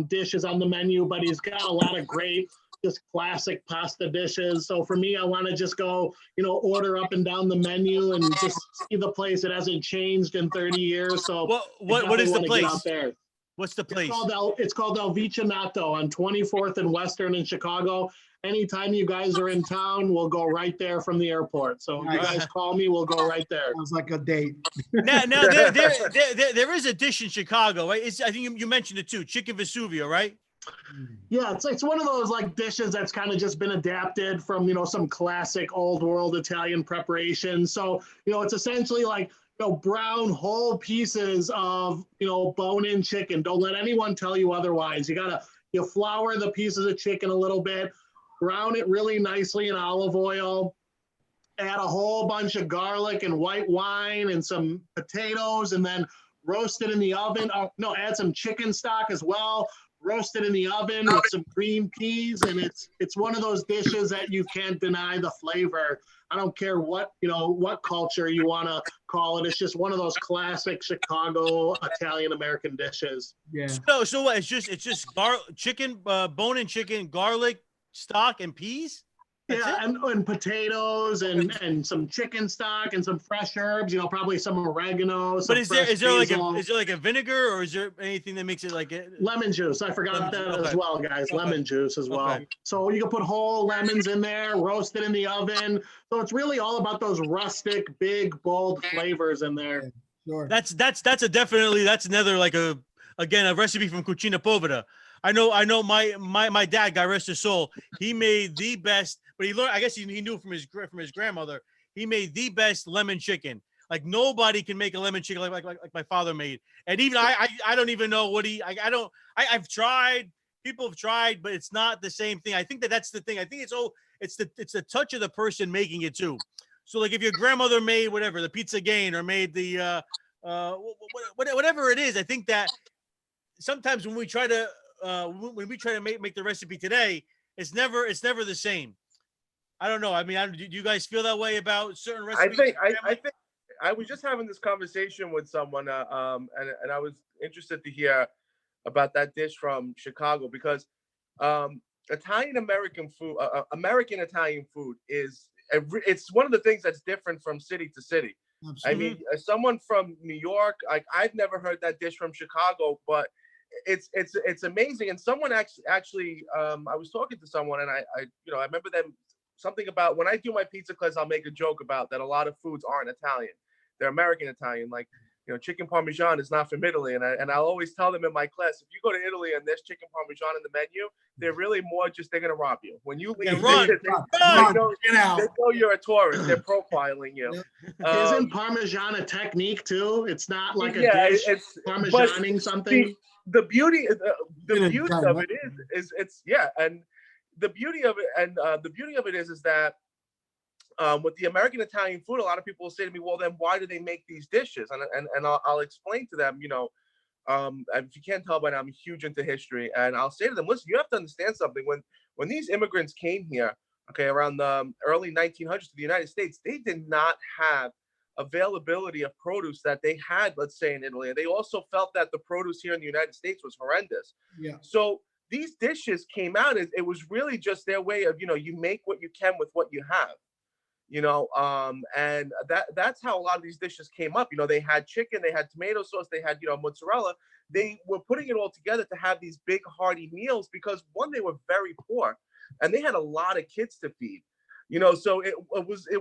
dishes on the menu, but he's got a lot of great just classic pasta dishes. So for me, I want to just go, order up and down the menu and just see the place. It hasn't changed in 30 years. So what is the place? What's the place? It's called El Vicinato on 24th and Western in Chicago. Anytime you guys are in town, we'll go right there from the airport. So if you guys call me, we'll go right there. Sounds like a date. Now there is a dish in Chicago, right? I think you mentioned it too, chicken Vesuvio, right? Yeah, it's one of those like dishes that's kind of just been adapted from some classic old world Italian preparation. So it's essentially like brown whole pieces of bone-in chicken. Don't let anyone tell you otherwise. You flour the pieces of chicken a little bit, brown it really nicely in olive oil, add a whole bunch of garlic and white wine and some potatoes, and then roast it in the oven. Add some chicken stock as well. Roast it in the oven with some green peas, and it's one of those dishes that you can't deny the flavor. I don't care what culture you want to call it. It's just one of those classic Chicago Italian American dishes. Yeah. So what? It's just chicken, bone-in chicken, garlic, stock, and peas. And potatoes and some chicken stock and some fresh herbs, probably some oregano. But is there like a vinegar, or is there anything that makes it like lemon juice? I forgot that as well, guys. Lemon juice as well. Okay. So you can put whole lemons in there, roast it in the oven. So it's really all about those rustic, big, bold flavors in there. Sure. That's another like a recipe from Cucina Povera. I know my dad, God rest his soul, he made the best, but he learned, I guess he knew from his grandmother, he made the best lemon chicken. Like nobody can make a lemon chicken like my father made. And even I don't even know what I've tried, people have tried, but it's not the same thing. I think that's the thing. I think it's the touch of the person making it too. So like if your grandmother made whatever, the pizza gain, or made the whatever it is, I think that sometimes when we try to make the recipe today, it's never the same. I don't know. I mean, do you guys feel that way about certain I recipes? think I was just having this conversation with someone, and I was interested to hear about that dish from Chicago because Italian American food, American Italian food it's one of the things that's different from city to city. I Absolutely. mean, as someone from New York, like I've never heard that dish from Chicago, but it's amazing. And someone actually, I was talking to someone, and I I remember them something about when I do my pizza class, I'll make a joke about that. A lot of foods aren't Italian; they're American Italian. Like chicken parmesan is not from Italy, and I'll always tell them in my class, if you go to Italy and there's chicken parmesan in the menu, they're really more just they're gonna rob you when you leave. Run, They know you're a tourist. They're profiling you. Isn't Parmesan a technique too? It's not like a yeah, dish. it's Parmesaning something. the beauty of Yeah, it is it's yeah, and the beauty of it is that with the American Italian food, a lot of people will say to me, well, then why do they make these dishes? And I'll explain to them, if you can't tell by now, I'm huge into history, and I'll say to them, listen, you have to understand something. When these immigrants came here, okay, around the early 1900s to the United States, they did not have availability of produce that they had, let's say, in Italy. And they also felt that the produce here in the United States was horrendous. Yeah. So these dishes came out, it was really just their way of, you make what you can with what you have. And that's how a lot of these dishes came up. They had chicken, they had tomato sauce, they had mozzarella. They were putting it all together to have these big hearty meals because one, they were very poor, and they had a lot of kids to feed. So it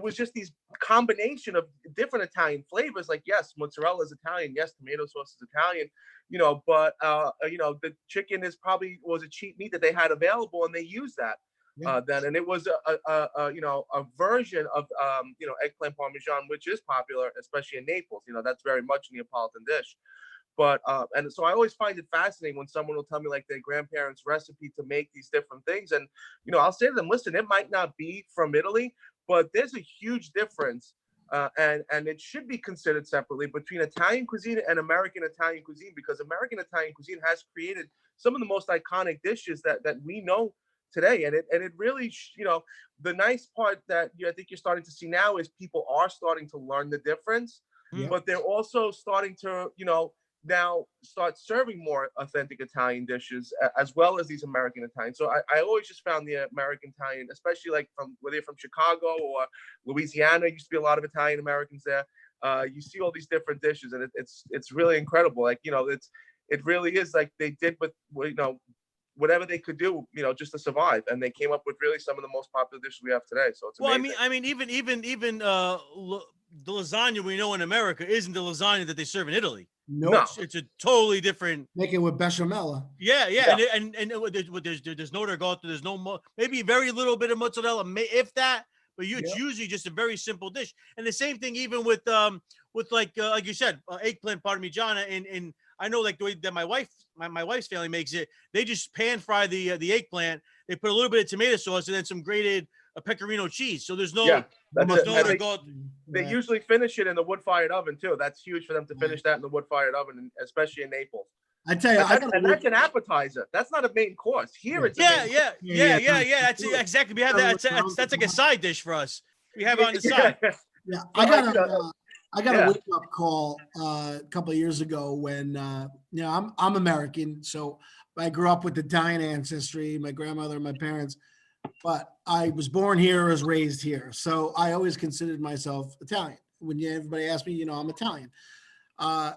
was just these combination of different Italian flavors. Like, yes, mozzarella is Italian, yes, tomato sauce is Italian, but the chicken was a cheap meat that they had available, and they used that. Then, and it was a version of eggplant parmesan, which is popular, especially in Naples. That's very much a Neapolitan dish. But and so I always find it fascinating when someone will tell me like their grandparents' recipe to make these different things, and I'll say to them, listen, it might not be from Italy, but there's a huge difference, and it should be considered separately between Italian cuisine and American Italian cuisine, because American Italian cuisine has created some of the most iconic dishes that we know today, and it really, the nice part that I think you're starting to see now is people are starting to learn the difference, but they're also starting to, now start serving more authentic Italian dishes as well as these American Italian. So I always just found the American Italian, especially like whether you're from Chicago or Louisiana, used to be a lot of Italian Americans there. You see all these different dishes, and it's really incredible. Like, it really is like they did with whatever they could do, just to survive, and they came up with really some of the most popular dishes we have today. So it's amazing. I mean, even the lasagna we know in America isn't the lasagna that they serve in Italy. No, it's a totally different. Make it with bechamel. Yeah. And there's no regatta, there's no maybe very little bit of mozzarella, if that, but it's usually just a very simple dish. And the same thing even with like you said, eggplant parmigiana, and I know like the way that my wife's family makes it, they just pan fry the eggplant. They put a little bit of tomato sauce and then some grated pecorino cheese. So there's no They usually finish it in the wood-fired oven too. That's huge for them to finish that in the wood-fired oven, especially in Naples. I tell you, that's an appetizer. That's not a main course. Here it's yeah. That's exactly. We have that. That's like a side dish for us. We have it on the side. Yeah, I got a wake-up call a couple of years ago when I'm American, so I grew up with Italian ancestry, my grandmother and my parents, but I was born here, was raised here, so I always considered myself Italian. When everybody asked me, I'm Italian. A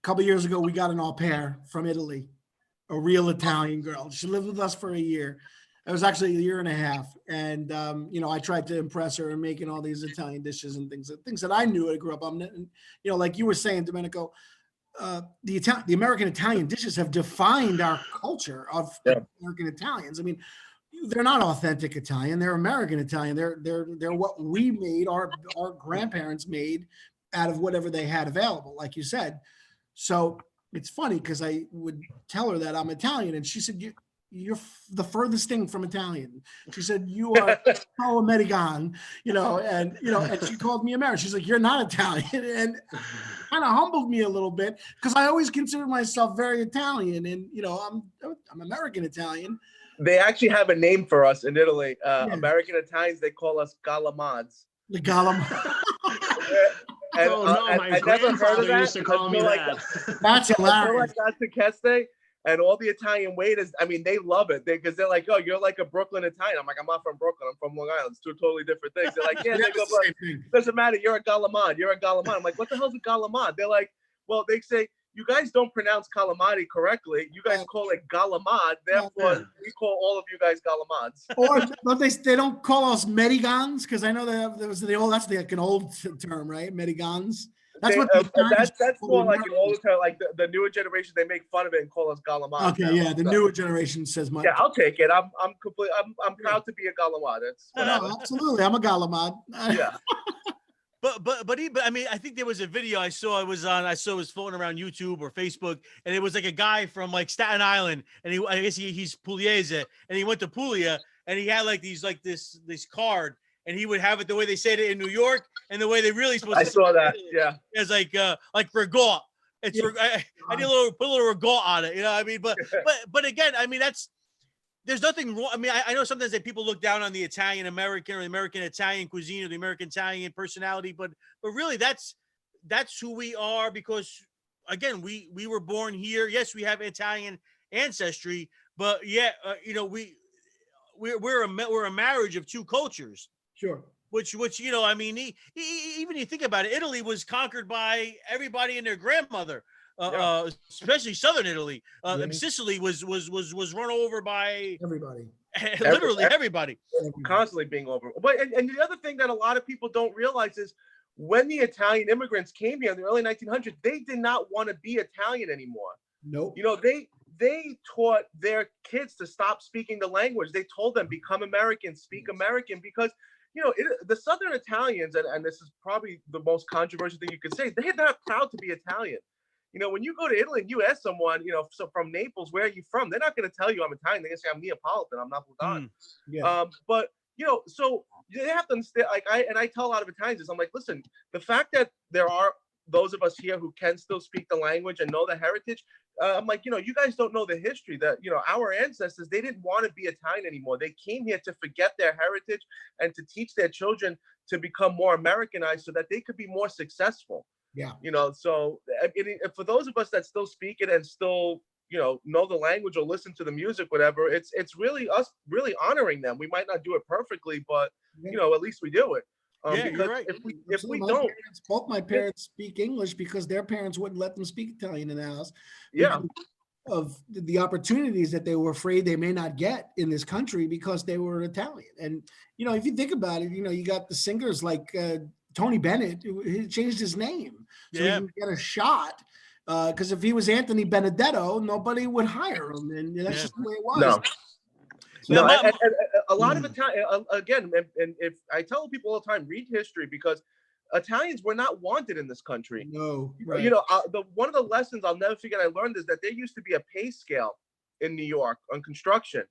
couple of years ago, we got an au pair from Italy, a real Italian girl. She lived with us for a year. It was actually a year and a half. And, I tried to impress her in making all these Italian dishes and things that I knew I grew up on. And, like you were saying, Domenico, the American Italian dishes have defined our culture of American Italians. I mean, they're not authentic Italian. They're American Italian. They're what we made, our grandparents made out of whatever they had available, like you said. So it's funny because I would tell her that I'm Italian, and she said, you're the furthest thing from Italian. She said, you are so American, and she called me American. She's like, you're not Italian. And kind of humbled me a little bit because I always considered myself very Italian, and, I'm American Italian, They actually have a name for us in Italy. Yeah. American Italians, they call us galamads. The Gollum. And Oh no, I my never heard of grandfather that used to call me until that. That's until I hilarious. got to Keste, and all the Italian waiters, I mean, they love it because they're like, oh, you're like a Brooklyn Italian. I'm like, I'm not from Brooklyn. I'm from Long Island. It's two totally different things. They're like, yeah, they go, but it doesn't matter. You're a galamad. You're a galamad. I'm like, what the hell's a galamad? They're like, well, they say, you guys don't pronounce calamari correctly. You guys call it galamad. Therefore, we call all of you guys galamads. Or but they don't call us medigans, because I know that's like an old term, right? Medigans. That's what that's more like an older term, like the newer generation. They make fun of it and call us galamads. Okay, now. yeah, the newer generation says much. Yeah, I'll take it. I'm proud to be a galamad. It's whatever. No, absolutely, I'm a galamad. Yeah. But I mean, I think there was a video I saw it was floating around YouTube or Facebook, and it was like a guy from like Staten Island, and I guess he's Pugliese, and he went to Puglia, and he had like this card, and he would have it the way they said it in New York and the way they really supposed to. I saw that. Yeah. It's like regot. It's I need put a little regot on it, you know what I mean? But again, I mean there's nothing wrong. I mean, I know sometimes that people look down on the Italian American or the American Italian cuisine or the American Italian personality, but really that's who we are, because again, we were born here. Yes, we have Italian ancestry, but yeah, you know, we're a marriage of two cultures. Sure. Which you know, I mean, even you think about it, Italy was conquered by everybody and their grandmother. Especially southern Italy. Sicily was run over by everybody. Literally everybody. Constantly being over. But and the other thing that a lot of people don't realize is when the Italian immigrants came here in the early 1900s, they did not want to be Italian anymore. Nope. You know, they taught their kids to stop speaking the language. They told them, become American, speak American, because you know, the Southern Italians, and this is probably the most controversial thing you could say, they're not proud to be Italian. You know, when you go to Italy and you ask someone, you know, so from Naples, where are you from? They're not going to tell you I'm Italian. They're going to say I'm Neapolitan. I'm Napolitan. Yeah. But you know, so they have to understand. Like I tell a lot of Italians this. I'm like, listen, the fact that there are those of us here who can still speak the language and know the heritage. I'm like, you know, you guys don't know the history that, you know, our ancestors, they didn't want to be Italian anymore. They came here to forget their heritage and to teach their children to become more Americanized so that they could be more successful. Yeah. You know, so for those of us that still speak it and still, you know the language or listen to the music, whatever, it's really us really honoring them. We might not do it perfectly, but, you know, at least we do it. Yeah, because you're right. if we don't, both my parents speak English because their parents wouldn't let them speak Italian in the house. Yeah. Of the opportunities that they were afraid they may not get in this country because they were Italian. And, you know, if you think about it, you know, you got the singers like Tony Bennett, he changed his name so he can get a shot. Because if he was Anthony Benedetto, nobody would hire him. And that's just the way it was. No, and a lot of Italian, again, and if I tell people all the time, read history, because Italians were not wanted in this country. No, right. You know, one of the lessons I'll never forget I learned is that there used to be a pay scale in New York on construction,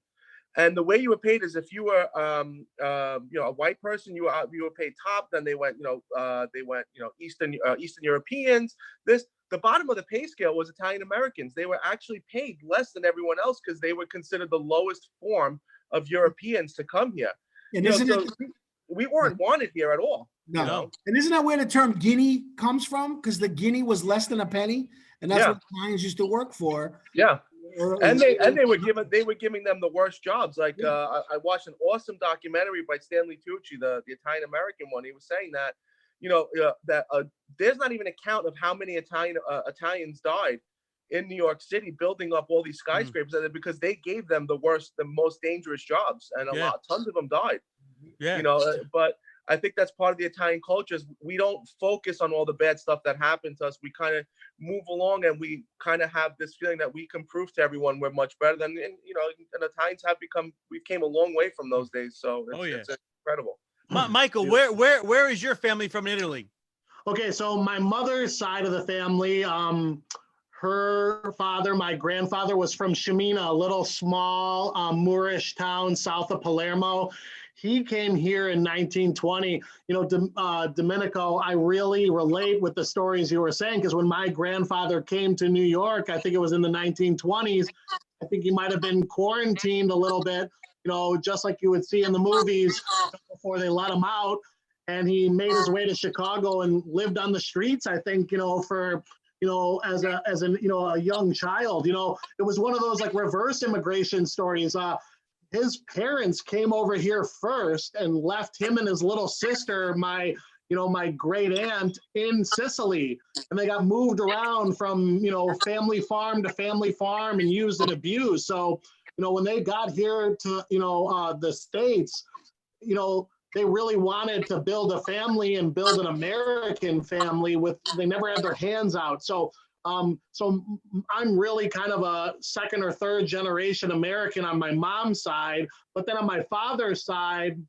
and the way you were paid is if you were, you know, a white person, you were paid top. Then they went, you know, Eastern Europeans. The bottom of the pay scale was Italian Americans. They were actually paid less than everyone else because they were considered the lowest form of Europeans to come here. And we weren't wanted here at all. No. You know? And isn't that where the term guinea comes from? Because the guinea was less than a penny, and that's what Italians used to work for. Yeah. And they were giving them the worst jobs. Like I watched an awesome documentary by Stanley Tucci, the Italian American one. He was saying that, you know, that there's not even a count of how many Italians died in New York City building up all these skyscrapers because they gave them the most dangerous jobs, and tons of them died. Yeah, you know, but I think that's part of the Italian culture is we don't focus on all the bad stuff that happened to us. We kind of move along, and we kind of have this feeling that we can prove to everyone we're much better than, and you know, and Italians we came a long way from those days. So it's incredible. Michael, where is your family from in Italy? Okay, so my mother's side of the family, her father, my grandfather, was from Sciamina, a little small Moorish town south of Palermo. he came here in 1920. Domenico, I really relate with the stories you were saying, because when my grandfather came to New York, I think it was in the 1920s, I think he might have been quarantined a little bit, just like you would see in the movies before they let him out. And he made his way to Chicago and lived on the streets, I think, for as a young child. It was one of those like reverse immigration stories. His parents came over here first and left him and his little sister, my great aunt, in Sicily, and they got moved around from family farm to family farm and used and abused. So when they got here to the States, they really wanted to build a family and build an American family. They never had their hands out. So I'm really kind of a second or third generation American on my mom's side, but then on my father's side,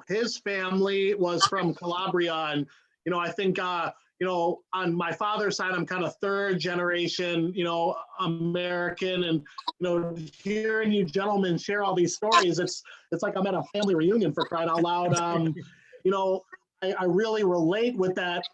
his family was from Calabria. And, I think, on my father's side, I'm kind of third generation, American. And, hearing you gentlemen share all these stories, it's like I'm at a family reunion, for crying out loud. I really relate with that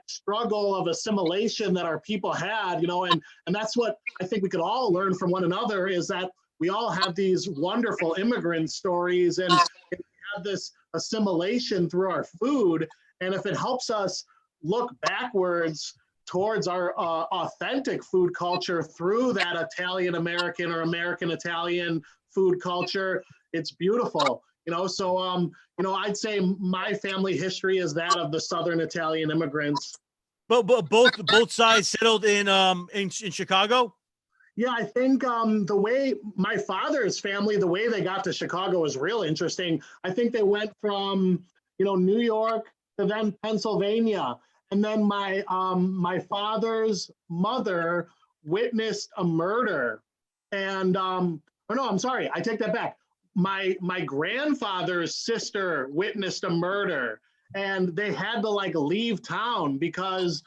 struggle of assimilation that our people had, and that's what I think we could all learn from one another, is that we all have these wonderful immigrant stories, and we have this assimilation through our food. And if it helps us look backwards towards our authentic food culture through that Italian American or American Italian food culture, it's beautiful. So I'd say my family history is that of the Southern Italian immigrants. But both sides settled in Chicago. Yeah, I think the way my father's family, the way they got to Chicago is real interesting. I think they went from New York to then Pennsylvania, and then my father's mother witnessed a murder, and no, I'm sorry, I take that back. My grandfather's sister witnessed a murder, and they had to leave town because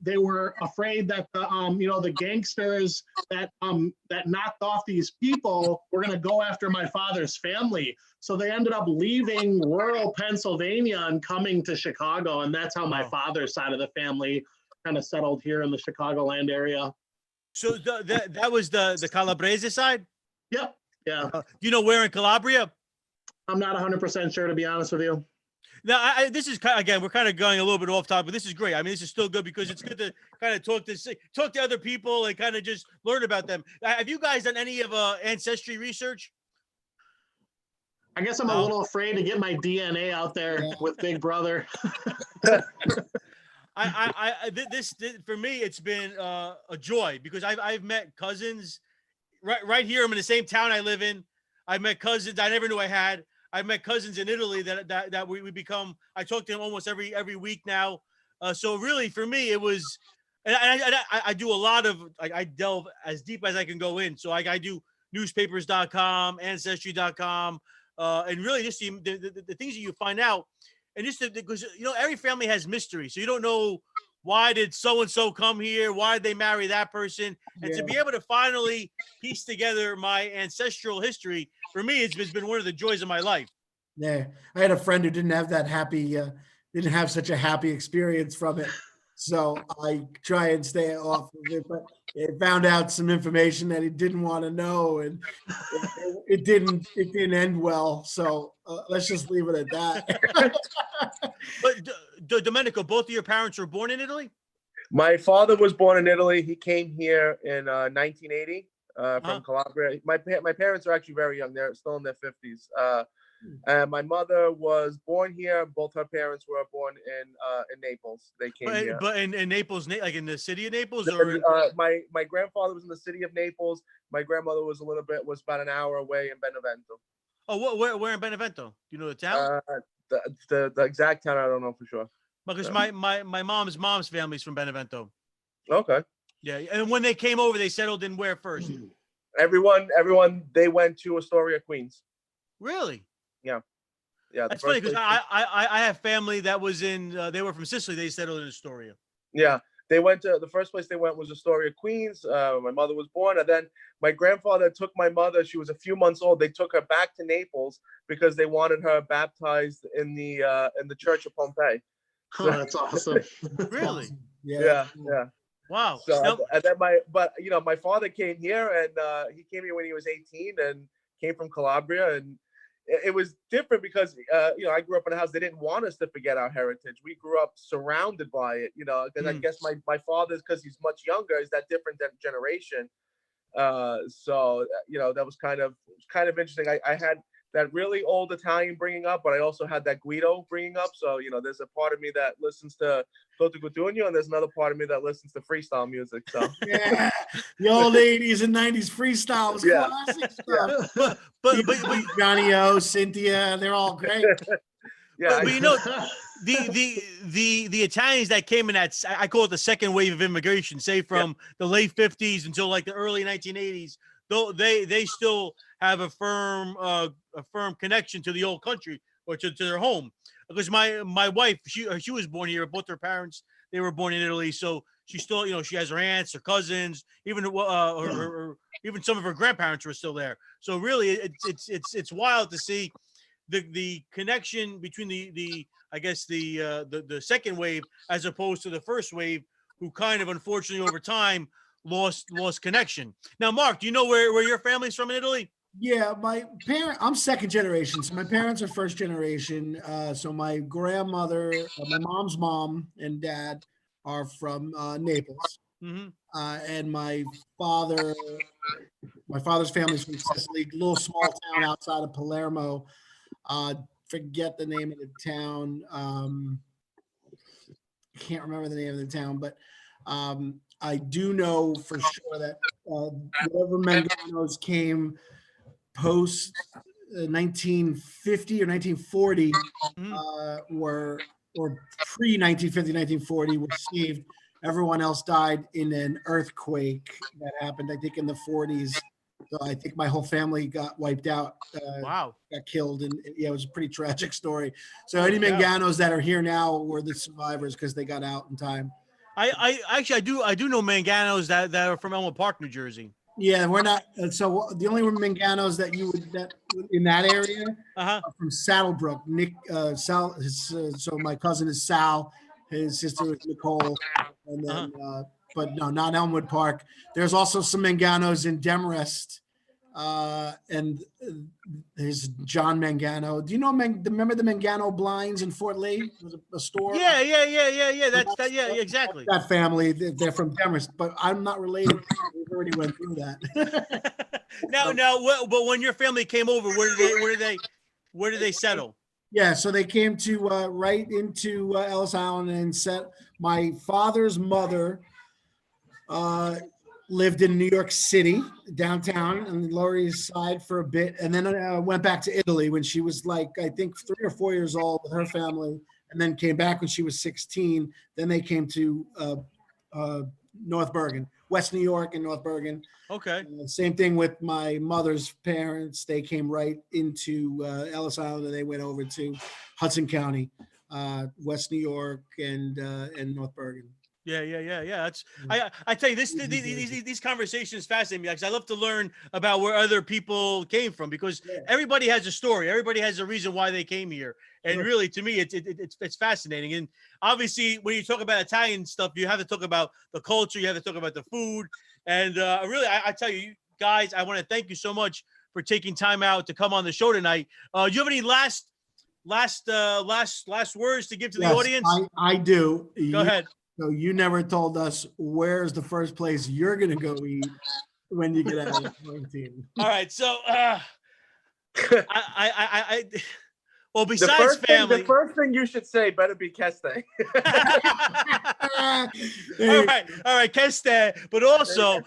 they were afraid that the gangsters that knocked off these people were going to go after my father's family. So they ended up leaving rural Pennsylvania and coming to Chicago, and that's how my father's side of the family kind of settled here in the Chicagoland area. So that was the Calabrese side. Yep. Yeah. Do you know where in Calabria? I'm not 100% sure, to be honest with you. Now, this is again, we're kind of going a little bit off topic, but this is great. I mean, this is still good because it's good to kind of talk to other people and kind of just learn about them. Have you guys done any of ancestry research? I guess I'm a little afraid to get my DNA out there with Big Brother. This for me, it's been a joy because I've met cousins right here. I'm in the same town I live in. I've met cousins I never knew I had. I've met cousins in Italy that we become. I talk to them almost every week now. So really, for me, it was, and I do a lot of, I delve as deep as I can go in. So I do newspapers.com, ancestry.com, and really just the things that you find out, and just because every family has mystery, so you don't know why did so and so come here, why did they marry that person, and to be able to finally piece together my ancestral history, for me, it's been one of the joys of my life. Yeah, I had a friend who didn't have such a happy experience from it, so I try and stay off of it. But it found out some information that he didn't want to know, and it didn't end well. So let's just leave it at that. But Domenico, both of your parents were born in Italy? My father was born in Italy. He came here in 1980 from Calabria. My parents are actually very young. They're still in their 50s. And my mother was born here. Both her parents were born in Naples. They came here. But in Naples, like in the city of Naples, or my grandfather was in the city of Naples. My grandmother was about an hour away in Benevento. Oh, where in Benevento? Do you know the town? The exact town I don't know for sure. Because my mom's family's from Benevento. Okay. Yeah, and when they came over, they settled in where first? Everyone, they went to Astoria, Queens. Really? Yeah. That's funny because I have family that was in. They were from Sicily. They settled in Astoria. Yeah, they went to the first place they went was Astoria, Queens. My mother was born, and then my grandfather took my mother. She was a few months old. They took her back to Naples because they wanted her baptized in the Church of Pompeii. Oh, that's awesome. Really? Awesome. Yeah. Wow. So Now- and then my father came here, and he came here when he was 18 and came from Calabria, and it was different because I grew up in a house. They didn't want us to forget our heritage. We grew up surrounded by it, because I guess my father's, because he's much younger, is that different generation. So that was kind of interesting. I had that really old Italian bringing up, but I also had that Guido bringing up. So there's a part of me that listens to Toto Cutugno, and there's another part of me that listens to freestyle music. So Yeah, the old 80s and 90s freestyle was Yeah. classic stuff. but Johnny O, Cynthia, they're all great. yeah, but the Italians that came in I call it the second wave of immigration, say from the late 50s until like the early 1980s, though they still have a firm connection to the old country or to their home. Because my wife, she was born here. Both her parents, they were born in Italy, so she still she has her aunts, her cousins, even even some of her grandparents were still there. So really, it's wild to see the connection between the I guess the second wave as opposed to the first wave, who kind of unfortunately over time lost connection. Now, Mark, do you know where your family's from in Italy? Yeah, I'm second generation. So my parents are first generation. So my grandmother, my mom's mom and dad are from Naples. Mm-hmm. And my father's family's from Sicily, a little small town outside of Palermo. Forget the name of the town. Can't remember the name of the town, but I do know for sure that whatever Manganos came post 1950 or 1940 or pre 1950, 1940 were saved. Everyone else died in an earthquake that happened, I think, in the 40s. So I think my whole family got wiped out. Wow. Got killed, and it was a pretty tragic story. So any Manganos that are here now were the survivors because they got out in time. I actually I do know Manganos that are from Elmwood Park, New Jersey. Yeah, we're not. So the only Manganos that in that area are from Saddlebrook. Nick, Sal. So my cousin is Sal. His sister is Nicole, and then but no, not Elmwood Park. There's also some Manganos in Demarest, and there's John Mangano. Do you know remember the Mangano blinds in Fort Lee? It was a store. Yeah. That's exactly. That family, they're from Demarest, but I'm not related. We already went through that. But when your family came over, where did they settle? Yeah, so they came to right into Ellis Island and set. My father's mother lived in New York City, downtown on the Lower East Side for a bit, and then went back to Italy when she was like, I think 3 or 4 years old with her family, and then came back when she was 16. Then they came to North Bergen, West New York and North Bergen. Okay. Same thing with my mother's parents. They came right into Ellis Island, and they went over to Hudson County, West New York, and North Bergen. Yeah. That's I tell you, these conversations fascinate me because I love to learn about where other people came from, because everybody has a story, everybody has a reason why they came here, and really, to me, it's fascinating. And obviously, when you talk about Italian stuff, you have to talk about the culture, you have to talk about the food, and really, I tell you guys, I want to thank you so much for taking time out to come on the show tonight. Do you have any last words to give to the audience? I do. Go ahead. So you never told us where's the first place you're gonna go eat when you get out of quarantine. All right, so well, besides family, the first thing you should say better be Keste. all right, Keste. But also,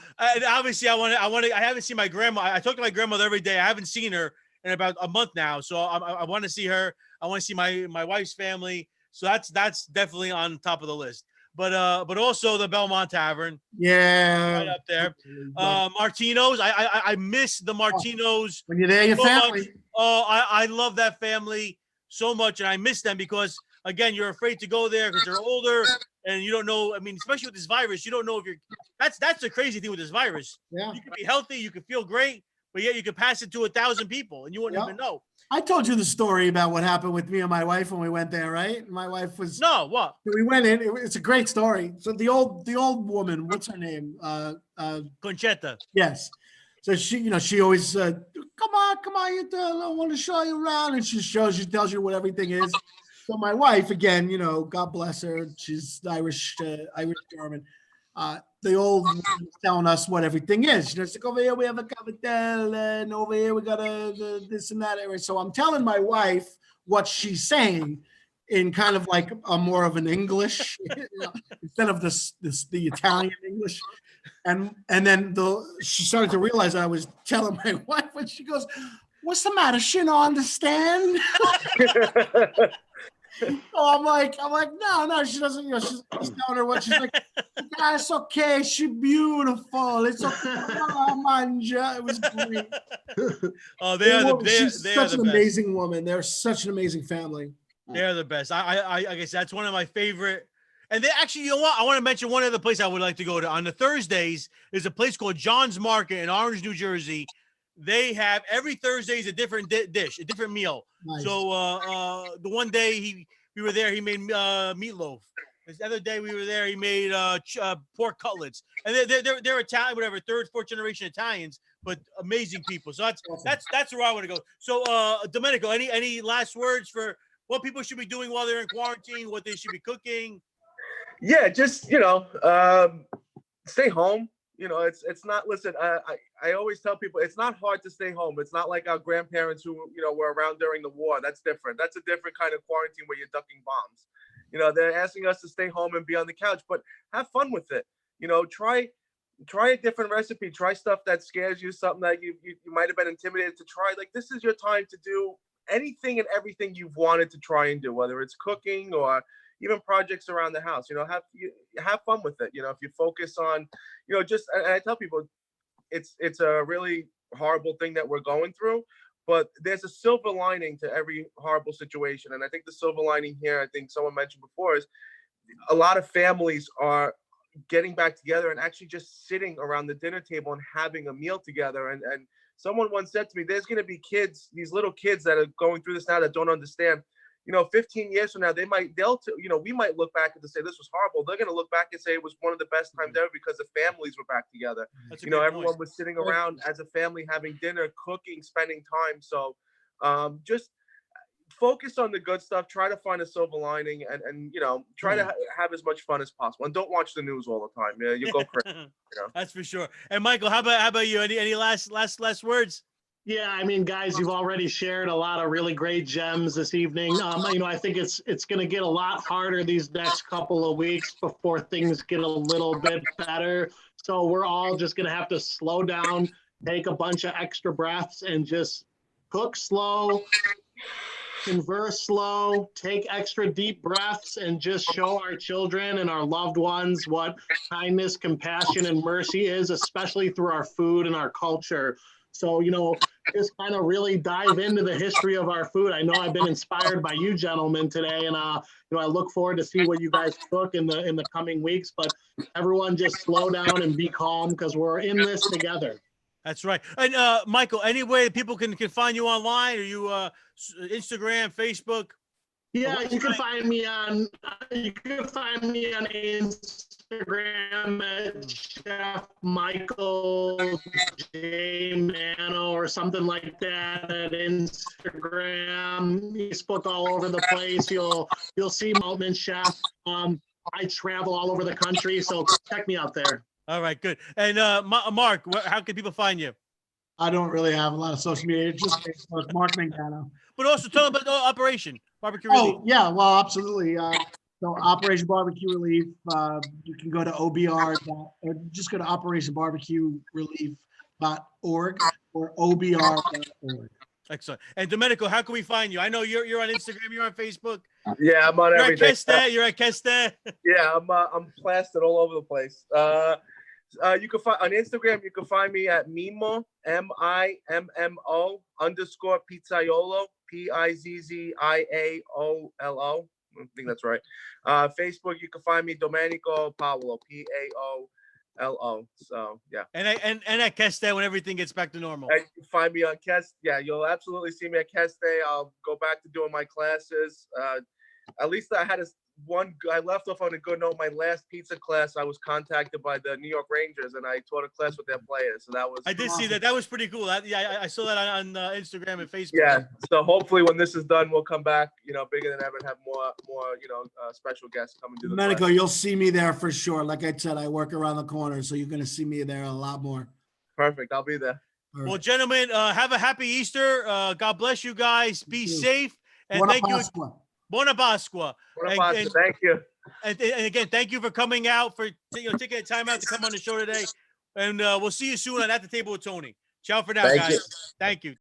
obviously, I haven't seen my grandma. I talk to my grandmother every day. I haven't seen her in about a month now, so I want to see her. I want to see my wife's family. So that's definitely on top of the list. But also the Belmont Tavern. Yeah. Right up there. Martino's. I miss the Martino's. When you're there, your family. Much. Oh, I love that family so much, and I miss them because again, you're afraid to go there because they're older and you don't know. I mean, especially with this virus, you don't know if you're. That's the crazy thing with this virus. Yeah. You could be healthy, you could feel great, but yet you could pass it to 1,000 people and you wouldn't even know. I told you the story about what happened with me and my wife when we went there, right? My wife was No, what? we went in. It's a great story. So the old woman, what's her name? Conchetta. Yes. So she always come on, you I want to show you around, and she tells you what everything is. So my wife, again, God bless her, she's Irish German. The old woman was telling us what everything is. She's like, over here we have a cavatel, and over here we got this and that area. So I'm telling my wife what she's saying in kind of like a more of an English instead of the Italian English. And then she started to realize I was telling my wife, and she goes, "What's the matter? She don't understand." So I'm like, no, she doesn't. She's telling her what she's like. "Yeah, it's okay. She's beautiful. It's okay." Mangia. It was great. Oh, she's such an amazing woman. They're such an amazing family. They're the best. I guess that's one of my favorite. And they actually, you know what? I want to mention one other place I would like to go to. On the Thursdays, there's a place called John's Market in Orange, New Jersey. They have every Thursday is a different dish, a different meal. Nice. So the one day we were there, he made meatloaf. This other day we were there, he made pork cutlets. And they're Italian, whatever, third, fourth generation Italians, but amazing people. So that's where I want to go. So Domenico, any last words for what people should be doing while they're in quarantine, what they should be cooking? Yeah, just stay home. It's not. Listen, I always tell people it's not hard to stay home. It's not like our grandparents who were around during the war. That's different. That's a different kind of quarantine where you're ducking bombs. They're asking us to stay home and be on the couch, but have fun with it. Try a different recipe. Try stuff that scares you, something that you might have been intimidated to try. Like, this is your time to do anything and everything you've wanted to try and do, whether it's cooking or even projects around the house. Have fun with it. If you focus on, and I tell people, it's a really horrible thing that we're going through, but there's a silver lining to every horrible situation. And I think the silver lining here, I think someone mentioned before, is a lot of families are getting back together and actually just sitting around the dinner table and having a meal together. And someone once said to me, there's going to be kids, these little kids that are going through this now that don't understand. 15 years from now, we might look back and say this was horrible. They're going to look back and say it was one of the best times ever because the families were back together. Everyone was sitting around as a family, having dinner, cooking, spending time. So just focus on the good stuff. Try to find a silver lining and try to have as much fun as possible. And don't watch the news all the time. Yeah, you go crazy. That's for sure. And Michael, how about you? Any last words? Yeah, I mean, guys, you've already shared a lot of really great gems this evening. I think it's going to get a lot harder these next couple of weeks before things get a little bit better. So we're all just going to have to slow down, take a bunch of extra breaths, and just cook slow, converse slow, take extra deep breaths, and just show our children and our loved ones what kindness, compassion, and mercy is, especially through our food and our culture. So, just kind of really dive into the history of our food. I know I've been inspired by you gentlemen today, and I look forward to see what you guys cook in the coming weeks. But everyone just slow down and be calm because we're in this together. That's right. And Michael, any way people can find you online? Are you Instagram, Facebook? Yeah, you can find me on Instagram at Chef Michael J Mano or something like that at Instagram. Facebook all over the place. You'll see Mountain Chef. I travel all over the country, so check me out there. All right, good. And Mark, how can people find you? I don't really have a lot of social media. Just Facebook, Mark Mangano. But also tell them about Operation Barbecue Relief. Oh, yeah, well, absolutely. So Operation Barbecue Relief, you can go to OBR, or just go to operationbarbecuerelief.org or OBR.org. Excellent. And Domenico, how can we find you? I know you're on Instagram, you're on Facebook. Yeah, I'm on everything. You're at Keste. Yeah, I'm plastered all over the place. You can find on Instagram. You can find me at Mimmo, MIMMO _Pizzaiolo, Pizziaolo. I think that's right. Facebook, you can find me Domenico Paolo, Paolo. So yeah. And at Keste when everything gets back to normal. And you can find me on Kest. Yeah, you'll absolutely see me at Keste. I'll go back to doing my classes. At least I had I left off on a good note. My last pizza class, I was contacted by the New York Rangers, and I taught a class with their players. So that was. I did see that. That was pretty cool. I saw that on Instagram and Facebook. Yeah. So hopefully, when this is done, we'll come back, bigger than ever, and have more, special guests come and do the Domenico, class. you'll see me there for sure. Like I said, I work around the corner, so you're going to see me there a lot more. Perfect. I'll be there. All Well, right. gentlemen, have a happy Easter. God bless you guys. Be safe. And Buona thank you. Pasqua. Buona Pasqua. Thank you. And again, thank you for coming out, for taking the time out to come on the show today. And we'll see you soon on At the Table with Tony. Ciao for now, Thank guys. you. Thank you.